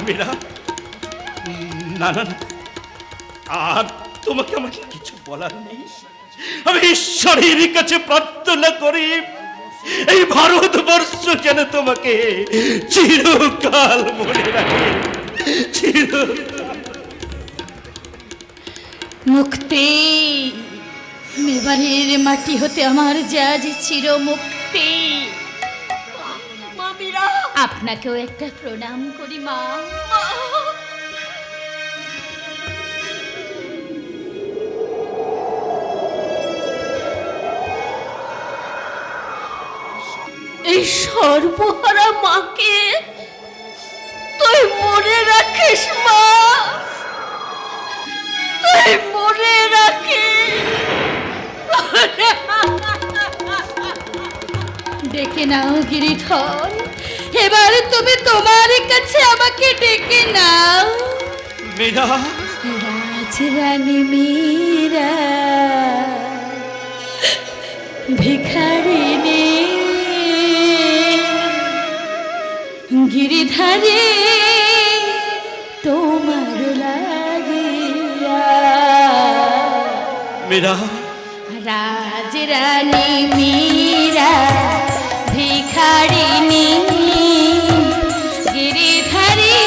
মীরা, না না না, আর তোমাকে আমাকে কিছু বলার নেই। আমি ঈশ্বরের কাছে প্রার্থনা করি এই ভারতবর্ষ যেন তোমাকে চিরকাল মনে রাখে, মুক্তি, মেবারের মাটি হতে আমার যে আজ চির মুক্তি। মা মীরা, আপনাকেও একটা প্রণাম করি মা। এই সর্বহারা মাকে তুই মনে রাখিস মা, তুই মনে রাখিস। ডেকে নাও গিরিধর, এবার তুমি তোমার কাছে আমাকে ডেকে নাও। মীরা, রাজরানী মীরা, ভিখারিণী, গিরিধারে তোমার লাগিয়া। মীরা, রাজরানী মীরা, ভিখারিণী, গিরিধারে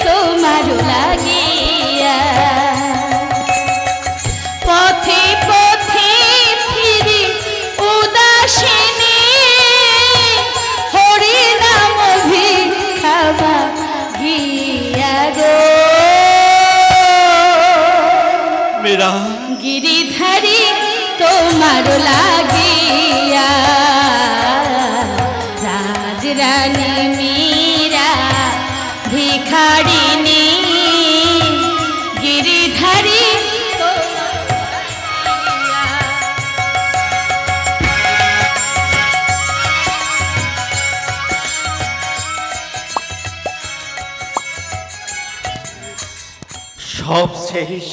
তোমার লাগিয়া। পথে পথে ফিরি উদাসিনী, হরি নাম ভিক্ষাবা গিয়া গো। মীরা, গিরিধারী তোমার লাগিয়া। রাজরানী মীরা, ভিখারিণী, গিরিধারী তোমার লাগিয়া। সব শেষ।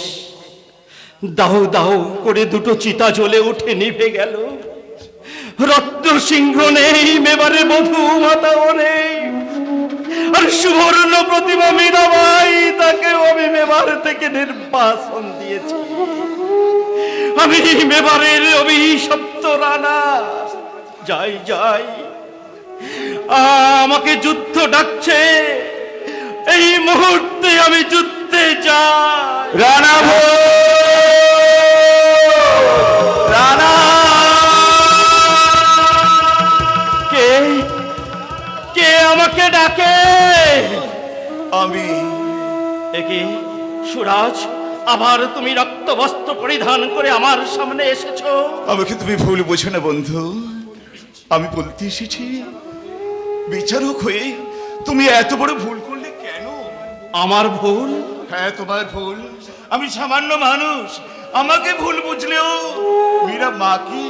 দাউ দাউ করে দুটো চিতা জ্বলে উঠে নিভে গেল। রত্ন সিংহ নেই, মেবারে বধূ মাতাও নেই, আর সুবর্ণ প্রতিমা মীরাবাই, তাকে আমি মেবার থেকে নির্বাসন দিয়েছি। আমি মেবারের অভিশপ্ত রানা। যাই যাই, আমাকে যুদ্ধ ডাকছে, এই মুহূর্তে আমি যুদ্ধে যাই। রানা রানা, কে কে আমাকে ডাকে? আমি একে সুরাজ, আবার তুমি রক্ত বস্ত্র পরিধান করে আমার সামনে এসেছো। আমাকে তুমি ভুল বোঝো না বন্ধু, আমি বলতে এসেছি বিচারক হয়ে তুমি এত বড় ভুল করলে কেন? আমার ভুল? হ্যাঁ, তোমার ভুল। আমি সামান্য মানুষ, আমাকে ভুল বুঝলেও মীরা মাকে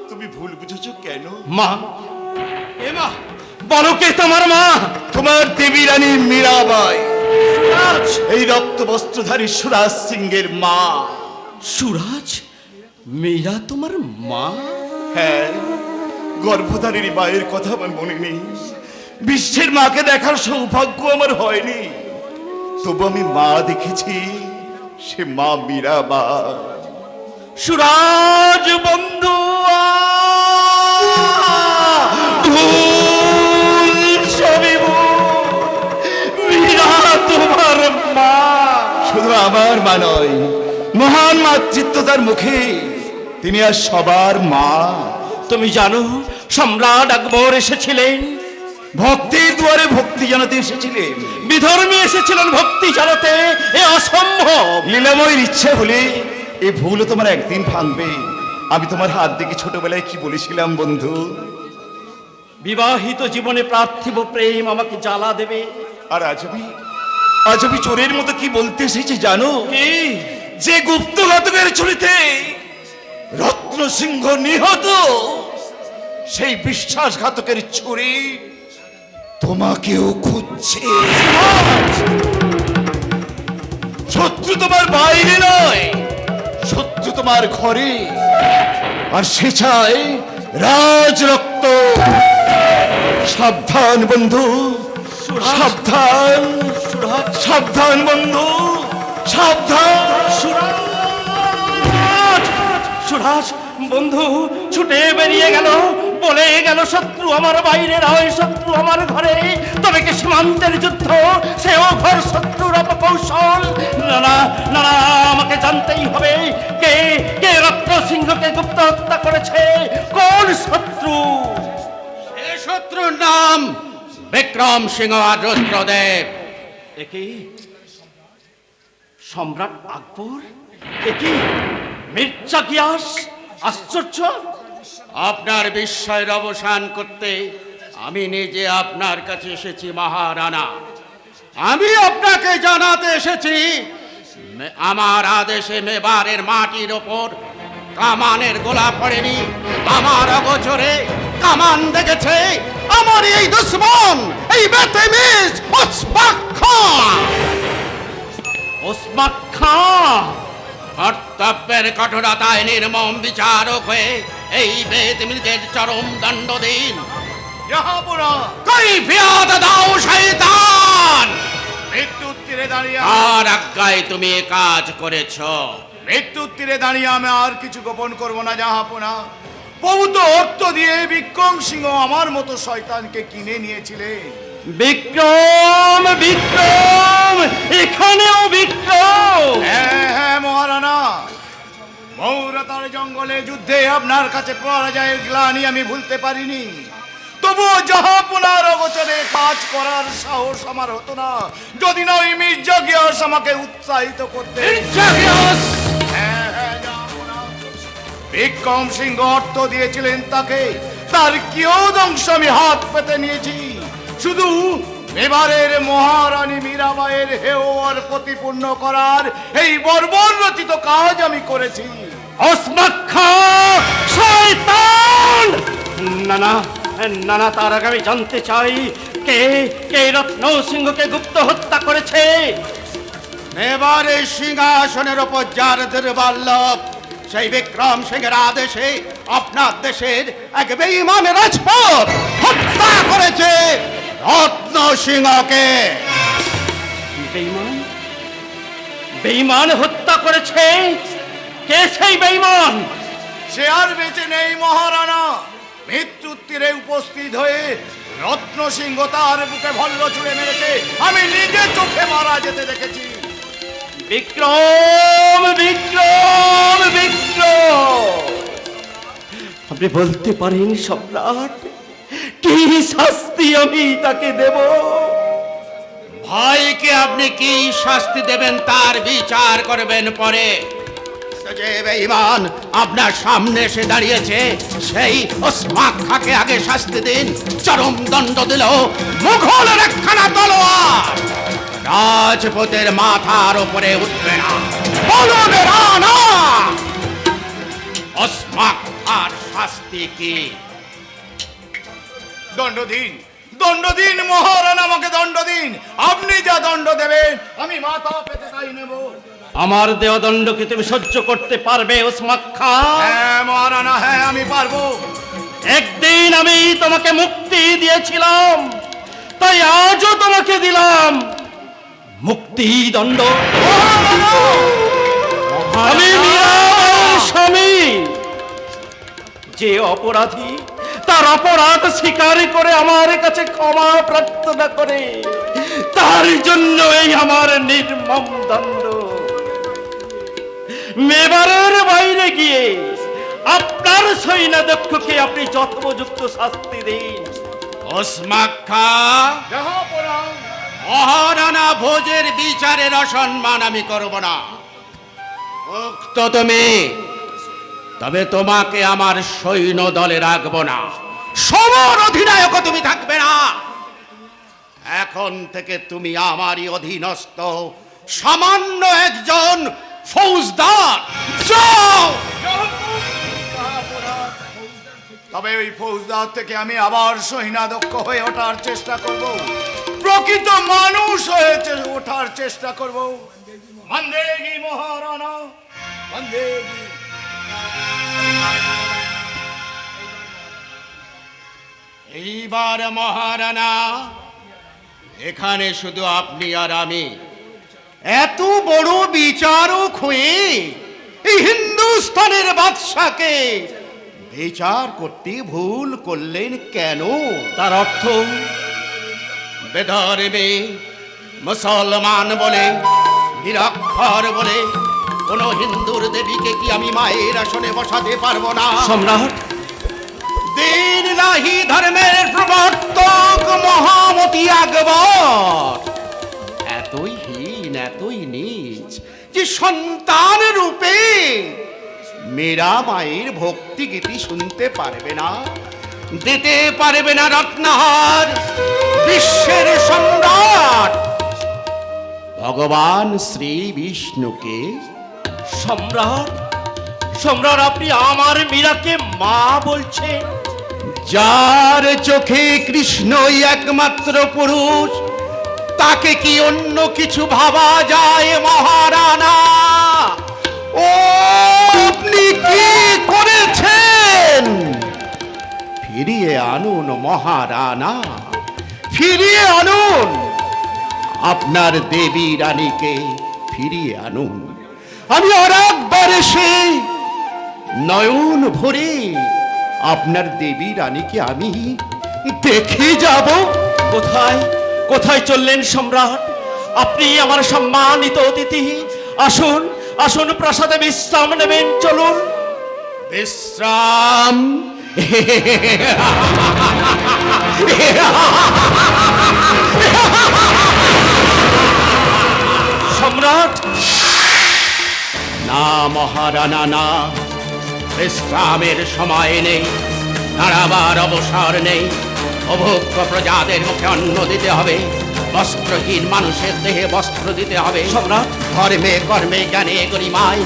তুমি ভুল বুঝেছো কেন? মা, এ মা, বলো কে তোমার মা? তোমার দেবী রানী মীরাবাই, এই রক্ত বস্ত্রধারী সুরাজ সিংহের মা। সুরাজ, মীরা তোমার মা? হ্যাঁ, গর্ভধারিণী মায়ের কথা আমার মনে নেই, বিশ্বের মাকে দেখার সৌভাগ্য আমার হয়নি, তবু আমি মা দেখেছি, সে মা মীরাবাই। সুরাজ বন্ধু, মীরা তোমার মা। শুধু আমার মা নয়, মহান মাতৃত্ব তার মুখে, তিনি আর সবার মা। তুমি জানো সম্রাট আকবর এসেছিলেন, ভক্তির দুয়ারে ভক্তি জানাতে এসেছিলেন। বিধর্মী এসেছিলেন ভক্তি জানাতে, এ অসম্ভব। লীলাময়ের ইচ্ছে হলে এই ভুল তোমার একদিন ভাঙবে, আমি তোমার হাত দেখে ছোটবেলায় কি বলেছিলাম বন্ধু? বিবাহিত জীবনে পার্থিব প্রেম আমাকে জ্বালা দেবে। আর আজ আমি চোরের মতো কি বলতে এসেছি জানো? কি? যে গুপ্তঘাতকের ছুরিতে রত্ন সিংহ নিহত, সেই বিশ্বাসঘাতকের ছুরি তোমাকেও খুঁজছে। শত্রু তোমার বাইরে নয়, শত্রু তোমার ঘরে, আর সে চায় রাজ রক্ত। সাবধান বন্ধু, সাবধান, সাবধান বন্ধু, সাবধান। সুরাজ বন্ধু ছুটে বেরিয়ে গেল, বলে গেল শত্রু আমার বাইরে নয়, শত্রু আমার ঘরে। তবে কি সীমান্তের যুদ্ধ, সেও ঘর শত্রুর অপকৌশল? না না না না, আমাকে জানতেই হবে কে কে রত্ন সিংহকে গুপ্ত হত্যা করেছে, কোন শত্রু? এ শত্রুর নাম বিক্রম সিংহ আর রুদ্রদেব। একই সম্রাট আকবর, একই মির্জা গিয়াস। আশ্চর্য! আপনার বিস্ময়ের অবসান করতে আমি নিজে আপনার কাছে এসেছি মহারানা। আমি আপনাকে জানাতে এসেছি, আমার আদেশে মেবারের মাটির ওপর কামানের গোলা পড়েনি। আমার অগোচরে কামান দেখেছে আমার এই দুশ্মন, এই বেতেমিজ ওসমান খান। ওসমান খান কর্তব্যের কঠোরতায় নির্মম বিচারক হয়ে এই বেতমিজের চরম দণ্ড দিন। কৈফিয়ত দাও শয়তান! মৃত্যুর তীরে দাঁড়িয়ে আর আজ্ঞায় তুমি এ কাজ করেছ। মৃত্যুর তীরে দাঁড়িয়ে আমি আর কিছু গোপন করবো না জাহাপনা। বহুত অর্থ দিয়ে বিক্রম সিংহ আমার মতো শয়তানকে কিনে নিয়েছিলেন। বিক্রম, বিক্রম, এখানেও বিক্রম। হ্যাঁ হ্যাঁ মহারানা, মৌরতার জঙ্গলে যুদ্ধে আপনার কাছে পরাজয়ের গ্লানি আমি ভুলতে পারিনি। তবুও জাহাপনার অগোচরে কাজ করার সাহস আমার হতো না যদি না ওই মির্জা গিয়াস আমাকে উৎসাহিত করতে। হ্যাঁ হ্যাঁ জাহাপনা, বিক্রম সিংহ অর্থ দিয়েছিলেন তাকে, তার কিয়দংশ আমি হাত পেতে নিয়েছি। শুধু এবারের মহারানী মীরাবাইয়ের হেওয়ার প্রতিপূর্ণ করার এই বর্বর রচিত কাজ আমি করেছি। ওসমান খান শয়তান! না না না না, তার আগে আমি জানতে চাই কে কে রত্ন সিংহকে গুপ্ত হত্যা করেছে। এবারে সিংহাসনের ওপর যার দুর্বল্লভ, সেই বিক্রম সিংহের আদেশে আপনার দেশের এক বেঈমান রাজপুত হত্যা করেছে রত্ন সিংহকে। বেঈমান? বেঈমান হত্যা করেছে? কে সেই বেঈমান? সে আর বেঁচে নেই মহারানা। মৃত্যুর তীরে উপস্থিত হয়ে রত্ন সিংহ তার বুকে ভল্ল ছুঁড়ে মেরেছে, আমি নিজে চোখে মারা যেতে দেখেছি। বিক্রম, বিক্রম, বিক্রম! আপনি বলতে পারেন সম্রাট, কি শাস্তি আমি তাকে দেব? ভাইকে আপনি কি শাস্তি দেবেন তার বিচার করবেন পরে। যে বেঈমান আপনার সামনে এসে দাঁড়িয়েছে সেই ওসমান খাঁকে আগে শাস্তি দিন। চরম দণ্ড দিল মুঘলের একখানা তলোয়ার রাজপুতের মাথার উপরে উঠবে না। বলুন রানা, ওসমান খাঁর শাস্তি কি? দণ্ড দিন, দণ্ড দিন মহারানা, আমাকে দণ্ড দিন। আপনি যা দণ্ড দেবেন আমি মাথা পেতে তাই নেব। আমার দেওয়া দণ্ডকে তুমি সহ্য করতে পারবে ওসমান খান? হ্যাঁ মহারানা, হ্যাঁ আমি পারবো। একদিন আমি তোমাকে মুক্তি দিয়েছিলাম, তাই আজও তোমাকে দিলাম মুক্তি দণ্ড। আমি মীরাবাইয়ের স্বামী। যে অপরাধী তার অপরাধ স্বীকার করে আমার কাছে ক্ষমা প্রার্থনা করে, তার জন্য এই আমার নির্মম দণ্ড। মেবারের বাইরে গিয়ে আপনার সৈন্যদক্ষকে আপনি যথোপযুক্ত শাস্তি দিন। ওসমান খাঁ, মহারানা ভোজের বিচারের অসম্মান আমি করব না। উক্ত তুমি তবে তোমাকে আমার সৈন্য দলে রাখবো না, সবার অধিনায়ক তুমি থাকবে না। এখন থেকে তুমি আমারই অধীনস্থ সামান্য একজন ফৌজদার। যাও। তবে ওই ফৌজদার থেকে আমি আবার সহিনাধ্যক্ষ হয়ে ওঠার চেষ্টা করব, প্রকৃত মানুষ হয়ে ওঠার চেষ্টা করব। বন্দেগি মহারানা, বন্দেগি। এইবার মহারানা, এখানে শুধু আপনি আর আমি। এত বড় বিচারক হয়ে এই হিন্দুস্তানের বাদশাকে বিচার করতে ভুল করলেন কেন? তার অর্থ বেধর্মে মুসলমান বলে, নিরক্ষর বলে কোন হিন্দুর দেবীকে কি আমি মায়ের আসনে বসাতে পারবো না? সম্রাট, দিন লাহি ধর্মের প্রবর্তক মহামতি আকবর এতই হীন, এতই নীচ যে সন্তান রূপে মীরা মায়ের ভক্তি গীতি শুনতে পারবে না, দিতে পারবে না রত্নহার বিশ্বের সম্রাট ভগবান শ্রী বিষ্ণুকে। সম্রাট, সম্রাট, আপনি আমার মীরাকে মা বলছেন? যার চোখে কৃষ্ণই একমাত্র পুরুষ, তাকে কি অন্য কিছু ভাবা যায় মহারানা? ও আপনি কি করেছেন? ফিরিয়ে আনুন মহারানা, ফিরিয়ে আনুন আপনার দেবী রানীকে, ফিরিয়ে আনুন। আমি আর একবার এসে নয়ন ভরে আপনার দেবী রানীকে আমি দেখে যাব। কোথায় কোথায় চললেন সম্রাট? আপনি আমার সম্মানিত অতিথি, আসুন আসুন, প্রাসাদে বিশ্রাম নেবেন, চলুন। বিশ্রাম? সম্রাট, না মহারানা, না, বিশ্রামের সময় নেই, দাঁড়াবার অবসর নেই। অভোগ্য প্রজাদের মুখে অন্ন দিতে হবে, বস্ত্রহীন মানুষের দেহে বস্ত্র দিতে হবে। সম্রাট, ধর্মে কর্মে জ্ঞানে গরিমায়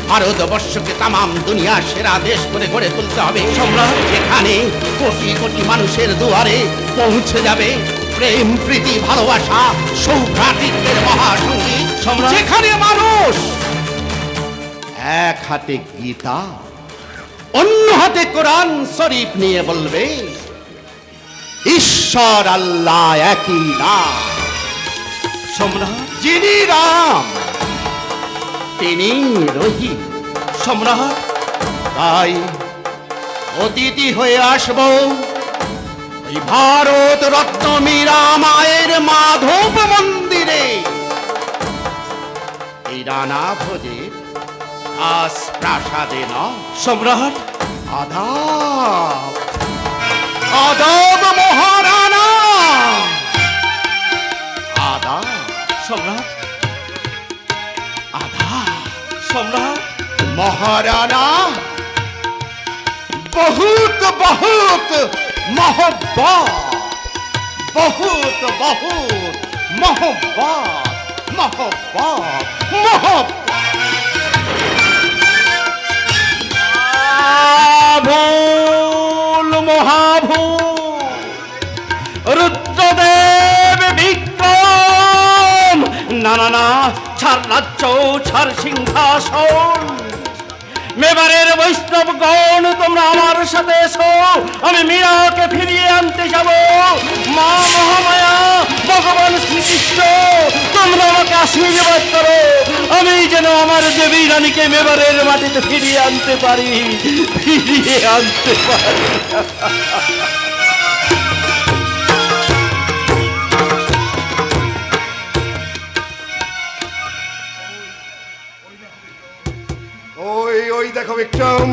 ভারতবর্ষকে তামাম দুনিয়া সেরা দেশ করে গড়ে তুলতে হবে। সম্রাট, যেখানে কোটি কোটি মানুষের দুয়ারে পৌঁছে যাবে প্রেম, প্রীতি, ভালোবাসা, সৌভ্রাতৃত্বের মহাসঙ্গীত। সম্রাট, যেখানে মানুষ এক হাতে গীতা, অন্য হাতে কোরআন শরীফ নিয়ে বলবে ঈশ্বর আল্লাহ একই না। সম্রাট, যিনি রাম তিনি রহিম। সম্রাট, তাই অতিথি হয়ে আসব ওই ভারত রত্ন মীরা মায়ের মাধব মন্দিরে। এই রানা ভোজের আস প্রাসাদে ন। সম্রাট, আদাব, আদাব মহারানা, আদাব। সম্রাট, আদাব সম্রাট। মহারানা, बहुत बहुत मोहब्बत, बहुत बहुत मोहब्बत, मोहब्बत, मोहब्बत। ভুল মহাভুল, রুদ্রদেব বিক্রম, না না না, ছাড় রাজ্য, ছাড় সিংহাসন। মেবারের বৈষ্ণবগণ, তোমরা আমার সাথে এসো, আমি মীরাকে ফিরিয়ে আনতে যাব। মা মহামায়া, ভগবান শ্রীকৃষ্ণ, তোমরা আমাকে আশীর্বাদ করো, আমি যেন আমার দেবী রানীকে মেবারের মাটিতে ফিরিয়ে আনতে পারি, ফিরিয়ে আনতে পারি। ওই ওই দেখো বিক্রম,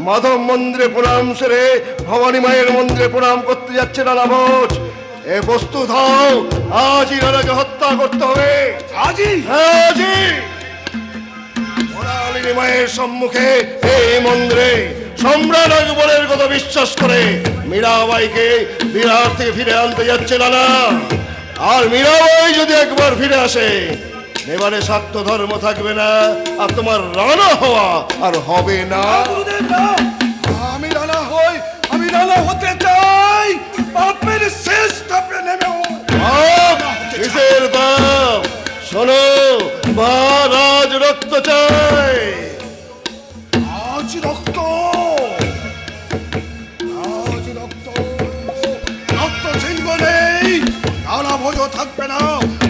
মাধব মন্দিরে প্রণাম সেরে ভবানী মায়ের মন্দিরে প্রণাম করতে যাচ্ছে রানা ভোজ। এ প্রস্তুত হও, আজই রানাকে হত্যা করতে হবে। আজই? হ্যাঁ, আজই। মোরালিনী মায়ের সম্মুখে এই মন্দিরে সম্রাট আকবরের কথা বিশ্বাস করে মীরাবাইকে বিহার থেকে ফিরে আনতে যাচ্ছে নানা। আর মীরাবাই যদি একবার ফিরে আসে, এবারে শাক্ত ধর্ম থাকবে না, আর তোমার রানা হওয়া আর হবে না। গুরুদেব না, আমি রানা হই, আমি রানা হতে চাই, বাপের শেষ তাপে নেমে বাপ, কিসের বাপ? শোনো, মহারাজ রক্ত চাই। আজ রক্ত, আজ রক্ত, রক্ত সিংহ নেই, রানা ভোজ থাকবে না।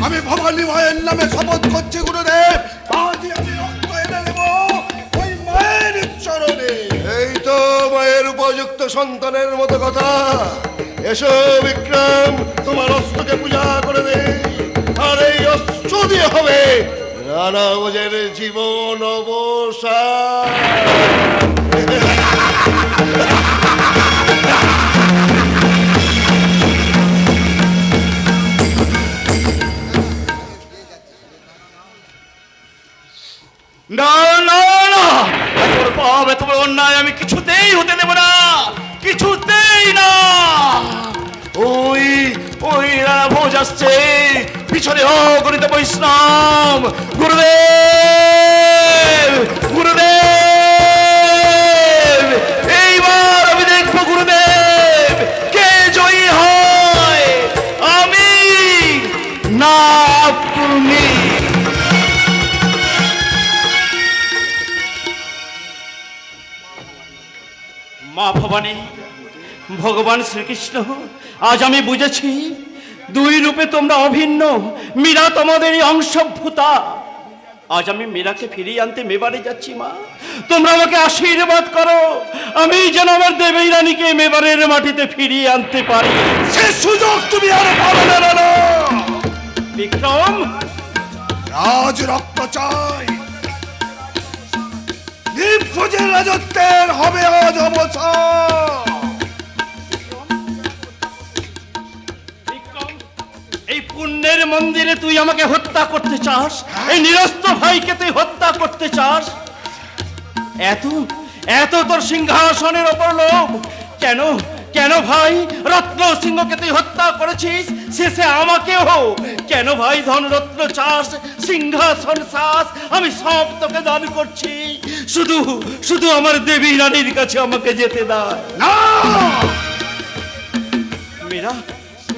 আমি ভবানী মায়ের নামে শপথ করছি গুরুদেব, আজই আমি রক্ত এনে দেব ওই মায়ের চরণে। এই তো মায়ের উপযুক্ত সন্তানের মতো কথা। এসো বিক্রম, তোমার অস্ত্রকে পূজা করে দে, আর এই অস্ত্র দিয়ে হবে রানা ভোজের জীবন অবসান। না না না, তোর পাপ এত বড় অন্যায় আমি কিছুতেই হতে দেব না, কিছুতেই না। ওই ওই রানা ভোজ আসছে, পিছনে অগণিত বৈষ্ণব। গুরুদেব, গুরুদেব, এইবার আমি দেখবো গুরুদেব কে জয়ী হয়, আমি না আপনি। মা ভবানী, ভগবান শ্রীকৃষ্ণ, আজ আমি বুঝেছি দুই রূপে তোমরা অভিন্ন, মীরা তোমাদেরই অংশভূতা। আজ আমি মীরাকে ফিরিয়ে আনতে মেবারে যাচ্ছি। মা, তোমরা আমাকে আশীর্বাদ করো, আমি যেন আমার দেবী রানীকে মেবারের মাটিতে ফিরিয়ে আনতে পারি। সে সুযোগ তুমি আর পাবে না রানা। বিক্রম, আজ রক্ত চাই, নির্ভোজের রাজত্বের হবে আজ অবসান। বিক্রম, এই পুণ্যের মন্দিরে তুই আমাকে হত্যা করতে চাস? এই নিরস্ত্র ভাইকে তুই হত্যা করতে চাস? এত এত তোর সিংহাসনের ওপর লোভ কেন? কেন ভাই রত্ন সিংহকে তুই হত্যা করেছিস, শেষে আমাকেও কেন ভাই? ধন রত্ন চাস, সিংহাসন চাস, আমি সব তোকে দান করছি, শুধু শুধু আমার দেবী রানীর কাছে আমাকে যেতে দাও না, মীরা,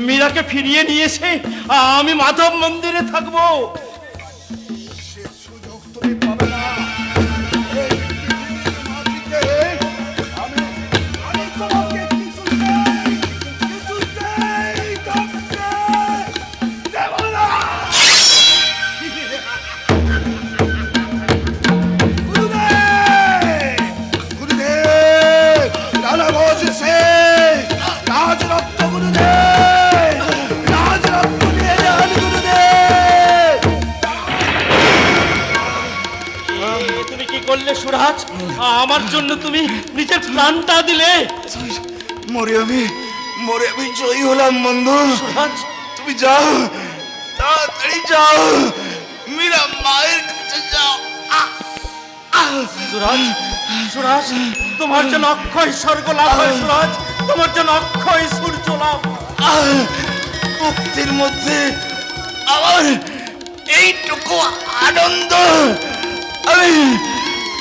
মীরাকে ফিরিয়ে নিয়ে এসে আমি মাধব মন্দিরে থাকবো। সে সুযোগ তুমি পাবে না। এই পৃথিবীর মাটিতে আমি আমি তোমাকে কিছুতেই থাকতে দেব না। গুরুদেব, গুরুদেব, রানা ভোজ শেষ, রাজ রক্ত গুরুদেব, রাজ রক্ত নিয়ে যান গুরুদেব। তুমি কি করলে সুরাজ? আমার জন্য তুমি নিজের প্রাণটা দিলে। মরে আমি জয়ী হলাম বন্ধু। সুরাজ, তুমি যাও, তাড়াতাড়ি যাও, মীরা মায়ের কাছে যাও। সুরাজ, সুরাজ, তোমার জন্য অক্ষয় স্বর্গ লাভ হয়। সুরাজ, তোমার জন্য অক্ষয় সূর্য লাভ। মুক্তির মধ্যে আমার এইটুকু আনন্দ, আমি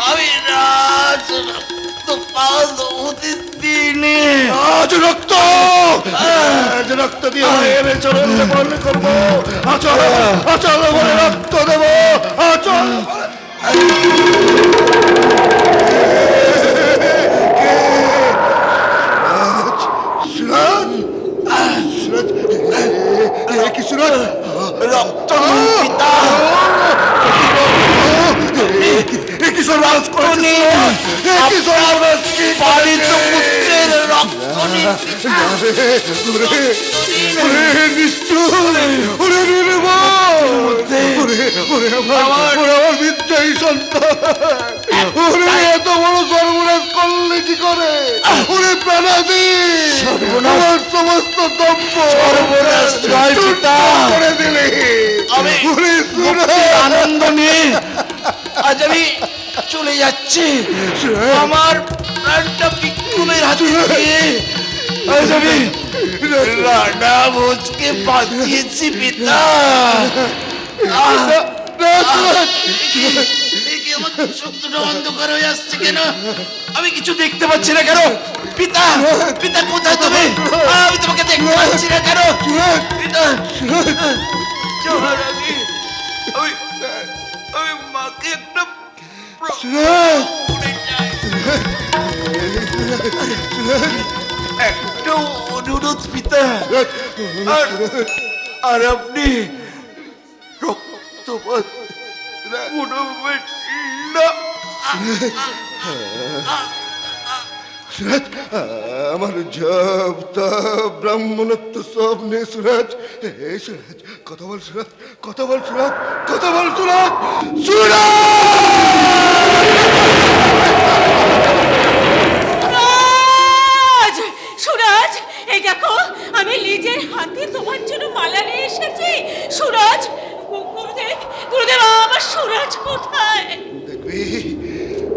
আমি রাজ রক্ত পাল হতে দিনে। আজ রক্ত, আজ রক্ত দিয়ে মায়ের চরণ বর্ণ করবো। আচল আচল বলে রক্ত দেবো, আচল। সুরাজ, সুরাজ, কি সুরাজ? রক্ত পিতা কি সর্বনাশ করেছে? কি সর্বনাশ পালিত পুত্রের রক্ত আমার বিদ্যায়ী সন্তান, ওরে এত বড় সর্বনাশ করলে কি করে? ওরে প্রাণাদি, আমার সমস্ত দম্ভ করে দিলে। আমি ওরে আনন্দ নিয়ে আজ আমি চলে যাচ্ছে আমার প্রাণটা বিক্রমের হাতে দিয়ে আজ আমি রানা ভোজকে বাঁচিয়েছি পিতা আমার চোখটা অন্ধকার হয়ে আসছে কেন আমি কিছু দেখতে পাচ্ছি না কেন পিতা পিতা কোথায় তুমি আমি তোমাকে দেখতে পাচ্ছি না কেন পিতা যাওয়ার আগে আমি আমি মাকে একটা একটা অনুরোধ পিতা আর আপনি রক্তপাত করবেন না সুরাজ আমার জব তব ব্রাহ্মণত্ব সব নে সুরাজ এই সুরাজ কথা বল সুরাজ কথা বল সুরাজ কথা বল সুরাজ সুরাজ সুরাজ এই দেখো আমি নিজের হাতে তোমার জন্য মালা নিয়ে এসেছি সুরাজ গুরুদেব গুরুদেব আমার সুরাজ কোথায় দেখবি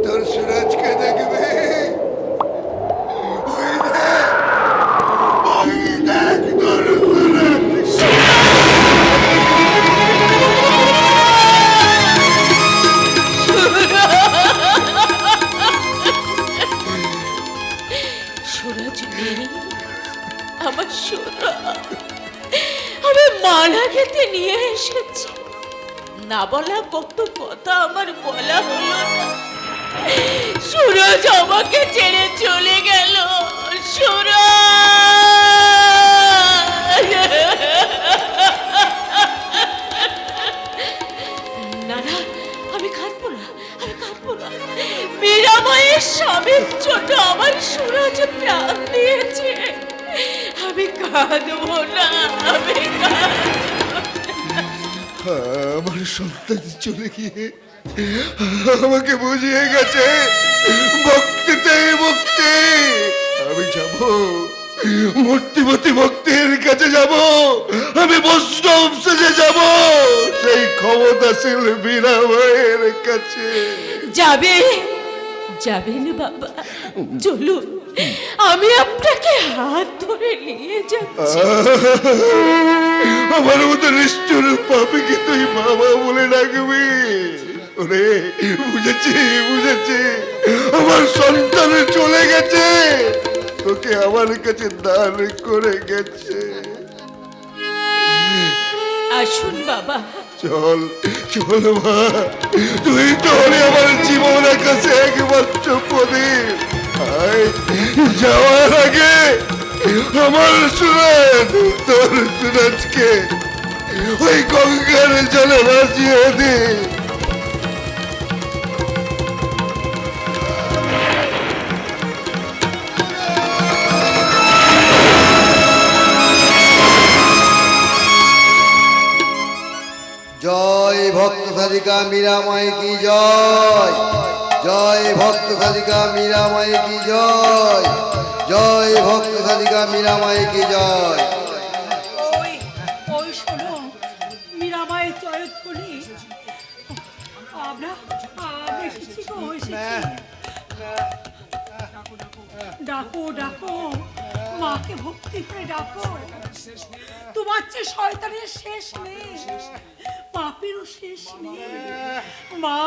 তোর সুরাজকে দেখবি ওই দেখ তোর সুরাজ নেই আমার সুরাজ আমি মালা খেতে নিয়ে এসেছি না বলা কত কথা আমার বলা হলো না সুরজ আমাকে ছেড়ে চলে গেল সুরজ না না আমি কাঁদবো না আমি কাঁদবো না মীরাবাইয়ের স্বামীর জন্য আমার সুরজ প্রাণ দিয়েছে আমি কাঁদবো না আমি আমার সন্তান চলে গিয়ে আমাকে বুঝিয়ে গেছে ভক্তিতে ভক্তি আমি যাব মূর্তিমতী ভক্তির কাছে যাব আমি বৈষ্ণব সেজে যাব সেই ক্ষমতাশীল বীরাবাইয়ের কাছে যাবে যাবেন বাবা চলুন আমি আপনাকে হাত ধরে নিয়ে যাচ্ছি আমার মতো নিষ্ঠুর পাপিকে তুই বাবা বলে ডাকবি ওরে বুঝেছি বুঝেছি আমার সন্তান চলে গেছে তোকে আমার কাছে দান করে গেছে আসুন বাবা চল চল মা তুই তো হলে আমার জীবন কাছে একমাত্র প্রদীপ যাওয়ার আগে আমার সুরাজ তোর সুরাজকে ওই গঙ্গার জলে ভাসিয়ে দে জয় ভক্ত সাধিকা মীরাময় কি জয় জয় ভক্ত সাধিকা মীরাময় কি জয় জয় ভক্ত সাধিকা মীরাময় কি জয় ওই ওই শোনো মীরাবাইয়ের জয়ধ্বনি আমরা এসেছি গো এসেছি ডাকো ডাকো মাকে ভক্তি করে ডাকো তোমার চেয়ে শয়তানের শেষ নেই পাপেরও শেষ নেই মা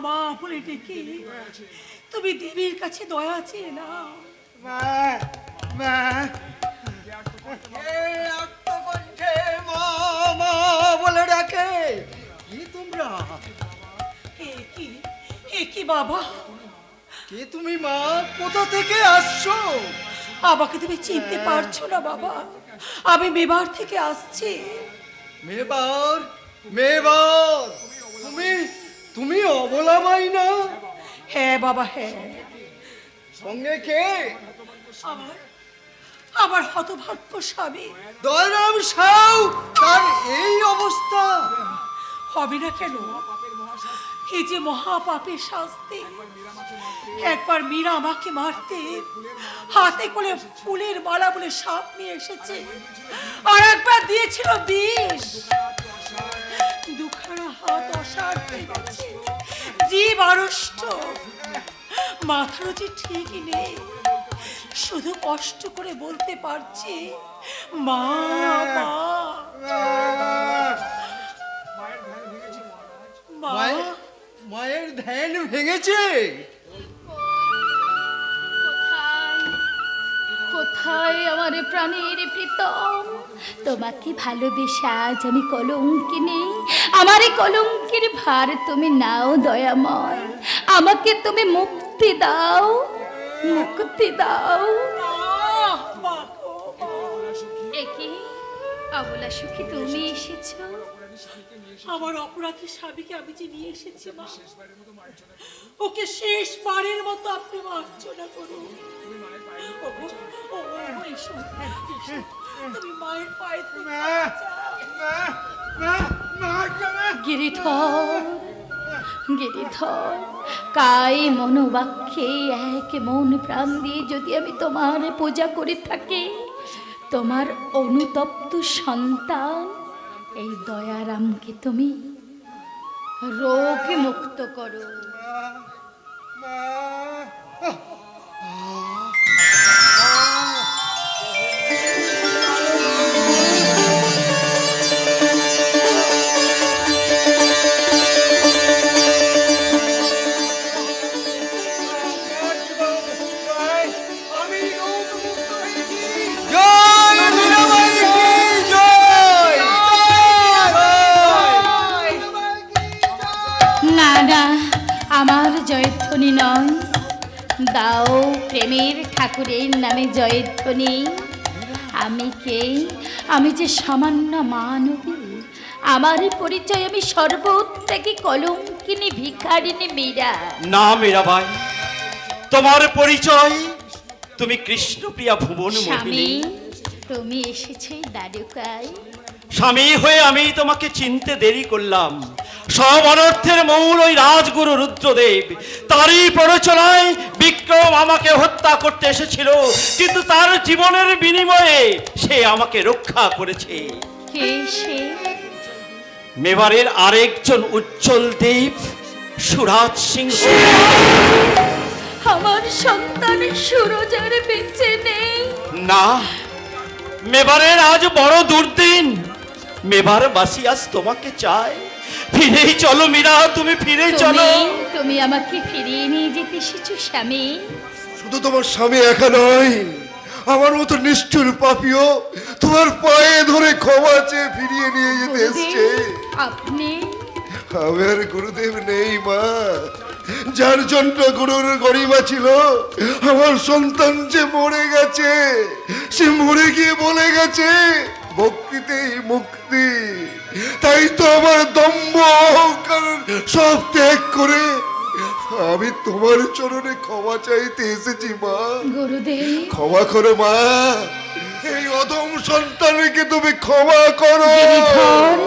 মা বলে ডেকে তুমি দেবীর কাছে দয়া চেয়ে নাও বলে ডাকে কি তোমরা এ কি বাবা কে তুমি মা কোথা থেকে আসছো আমাকে তুমি চিনতে পারছো না বাবা আমি মেবার থেকে আসছি মেবার মেবার তুমি তুমি অবলা মাই না হ্যাঁ বাবা হ্যাঁ সঙ্গে কে আমার আমার হতভাগ্য স্বামী দয়ারাম সাউ তার এই অবস্থা হবে না কেন এই যে মহাপাপের শাস্তি একবার মীরা আমাকে মারতে হাতে করে ফুলের মালা বলে সাপ নিয়ে এসেছে আর একবার দিয়েছিল বিষ দুখানা হাত অসাড় হয়ে গেছে জীব বারষ্ট, মাথার যে ঠিকই নেই, শুধু কষ্ট করে বলতে পারছি মা মা মা। মায়ের ধ্যান ভেঙেছে। কোথায় কোথায় আমার প্রাণের প্রীতম? তোমাকে ভালোবেসে আজ আমি কলঙ্কিনী। আমার এই কলঙ্কের ভার তুমি নাও দয়াময়, আমাকে তুমি মুক্তি দাও, মুক্তি দাও। একে অবলা সুখী তুমি এসেছো? আমার অপরাধী স্বামীকে আমি যে নিয়ে এসেছি মা, ওকে শেষবারের মতো আপনি মার্জনা করুন। তুমি মায়ের পায়ে গিরিধর, গিরিধর, কায় মনোবাক্যে এক মন প্রাণ দিয়ে যদি আমি তোমার পূজা করে থাকি, তোমার অনুতপ্ত সন্তান এই দয়ারামকে তুমি রোগ মুক্ত করো। না না, আমার জয়ধ্বনি নয়, দাও প্রেমের ঠাকুরের নামে জয়ধ্বনি। আমি কে? আমি যে সামান্য মানবী, আমার পরিচয় আমি সর্বত্যাগী কলঙ্কিনী ভিখারিণী মীরা। না মীরাবাই, তোমার পরিচয় তুমি কৃষ্ণপ্রিয়া ভুবন স্বামী, মোহিনী। তুমি এসেছো এই দ্বারকায়। স্বামী হয়ে আমি তোমাকে চিনতে দেরি করলাম। সব অনর্থের মূল ওই রাজগুরু রুদ্রদেব, তারই প্ররোচনায় বিক্রম আমাকে হত্যা করতে এসেছিল, কিন্তু তার জীবনের বিনিময়ে সে আমাকে রক্ষা করেছে। কে সে? মেবারের আরেকজন উজ্জ্বল দেব, সুরাজ সিংহ। আমার সন্তান সুরজার বেঁচে নেই। না, মেবারের আজ বড় দুর্দিন। মেবার বাসী আজ তোমাকে চায়। ফিরেই চলো মীরা, তুমি ফিরে চলো। তুমি আমাকে ফিরিয়ে নিয়ে যেতে এসেছো স্বামী। শুধু তোমার স্বামী একা নয়, আমার মতো নিষ্ঠুর পাপিও তোমার পায়ে ধরে ক্ষমা চেয়ে ফিরিয়ে নিয়ে যেতে এসছে। আপনি? আমার গুরুদেব নেই মা, যার জন্য গুরুর গরিমা ছিল। আমার সন্তান যে মরে গেছে, সে মরে গিয়ে বলে গেছে ভক্তিতেই মুক্তি। তাই তো আমার দম্ভ অহংকার সব ত্যাগ করে আমি তোমার চরণে ক্ষমা চাইতে এসেছি মা। গুরুদেব, ক্ষমা করো মা, এই অধম সন্তানকে তুমি ক্ষমা করো। গিরিধর,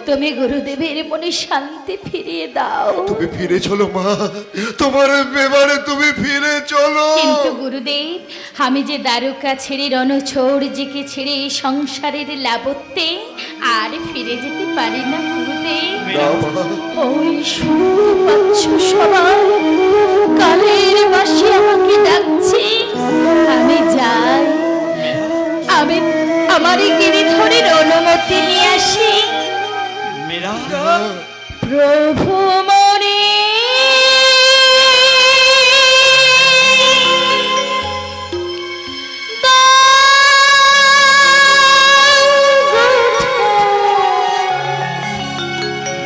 তুমি গুরুদেবের মনে শান্তি ফিরিয়ে দাও। তুমি ফিরে চলো মা, তোমার ব্যাপারে তুমি ফিরে চলো। কিন্তু গুরুদেব, আমি যে দ্বারকা ছেড়ে রণছোড়জিকে ছেড়ে এই সংসারের লাবত্যে আর ফিরে যেতে পারি না গুরুদেব। না মা, ওই শুনতে পাচ্ছ সবাই, কালের বাসি আমাকে ডাকছে। আমি যাই, আমি আমার এই গিরিধরের অনুমতি নিয়ে আসি। মীরা, প্রভু মনে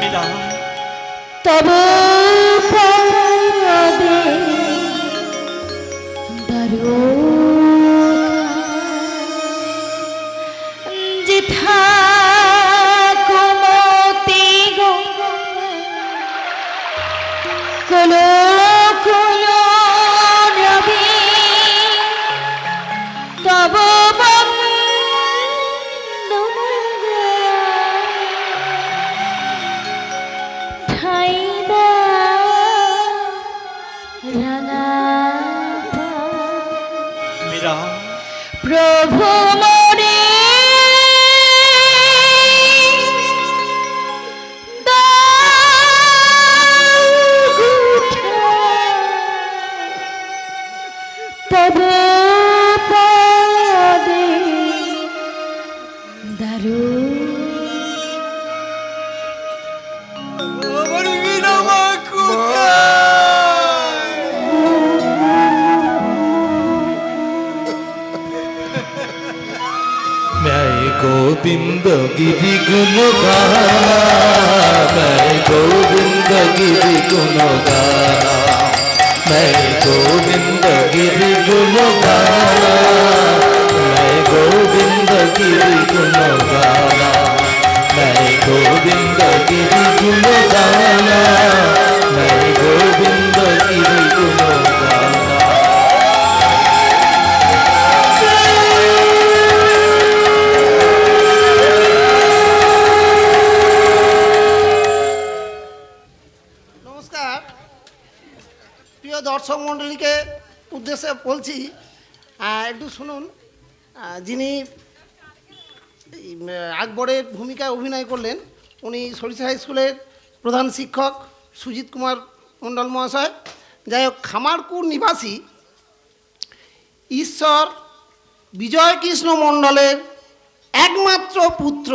মীরা, তব পদে দ্বারকা যেথা কুমতি গো কলো কলো রবি তব ঠাইদা রাঙা মীরা, প্রভু মনে দাও গুঠে गिरि गुण गाना, मैं गोविंद गिरि गुण गाना, मैं गोविंद गिरि गुण गाना, मैं गोविंद गिरि गुण गाना, मैं गोविंद गिरि गुण गाना, मैं गोविंद गिरि गुण गाना। নমস্কার, প্রিয় দর্শক মণ্ডলীকে উদ্দেশ্যে বলছি, একটু শুনুন। যিনি আকবরের ভূমিকায় অভিনয় করলেন উনি সরিষা হাই স্কুলের প্রধান শিক্ষক সুজিত কুমার মণ্ডল মহাশয়। যাই হোক, খামারকুর নিবাসী ঈশ্বর বিজয় কৃষ্ণ মণ্ডলের একমাত্র পুত্র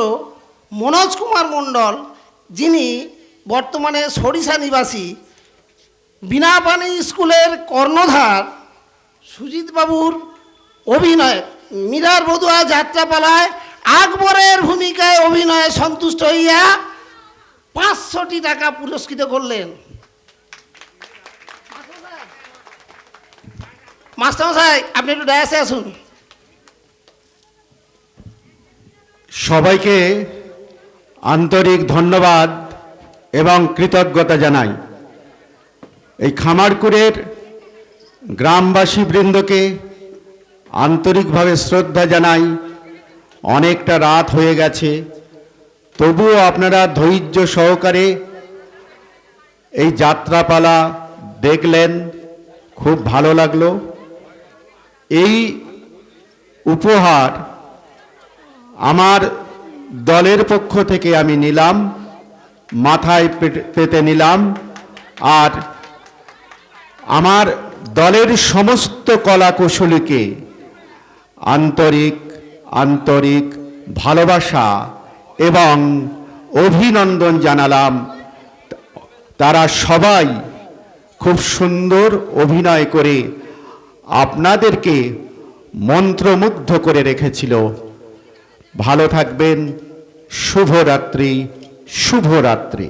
মনোজ কুমার মণ্ডল, যিনি বর্তমানে সরিষা নিবাসী, বিনাপানি স্কুলের কর্ণধার সুজিত বাবুর অভিনয় মীরার বধুয়া যাত্রাপালায় আকবরের ভূমিকায় অভিনয়ে সন্তুষ্ট হইয়া 500টি টাকা পুরস্কৃত করলেন। মাস্টারমশাই, আপনি একটু ডায়াসে আসুন। সবাইকে আন্তরিক ধন্যবাদ এবং কৃতজ্ঞতা জানাই। এই খামারকুড়ের গ্রামবাসী বৃন্দকে আন্তরিকভাবে শ্রদ্ধা জানাই। অনেকটা রাত হয়ে গেছে, তবুও আপনারা ধৈর্য সহকারে এই যাত্রাপালা দেখলেন, খুব ভালো লাগলো। এই উপহার আমার দলের পক্ষ থেকে আমি নিলাম, মাথায় পেতে নিলাম, আর আমার দলের সমস্ত কলাকুশলীকে আন্তরিক আন্তরিক ভালোবাসা এবং অভিনন্দন জানালাম। তারা সবাই খুব সুন্দর অভিনয় করে আপনাদেরকে মন্ত্রমুগ্ধ করে রেখেছিল। ভালো থাকবেন। শুভরাত্রি, শুভরাত্রি।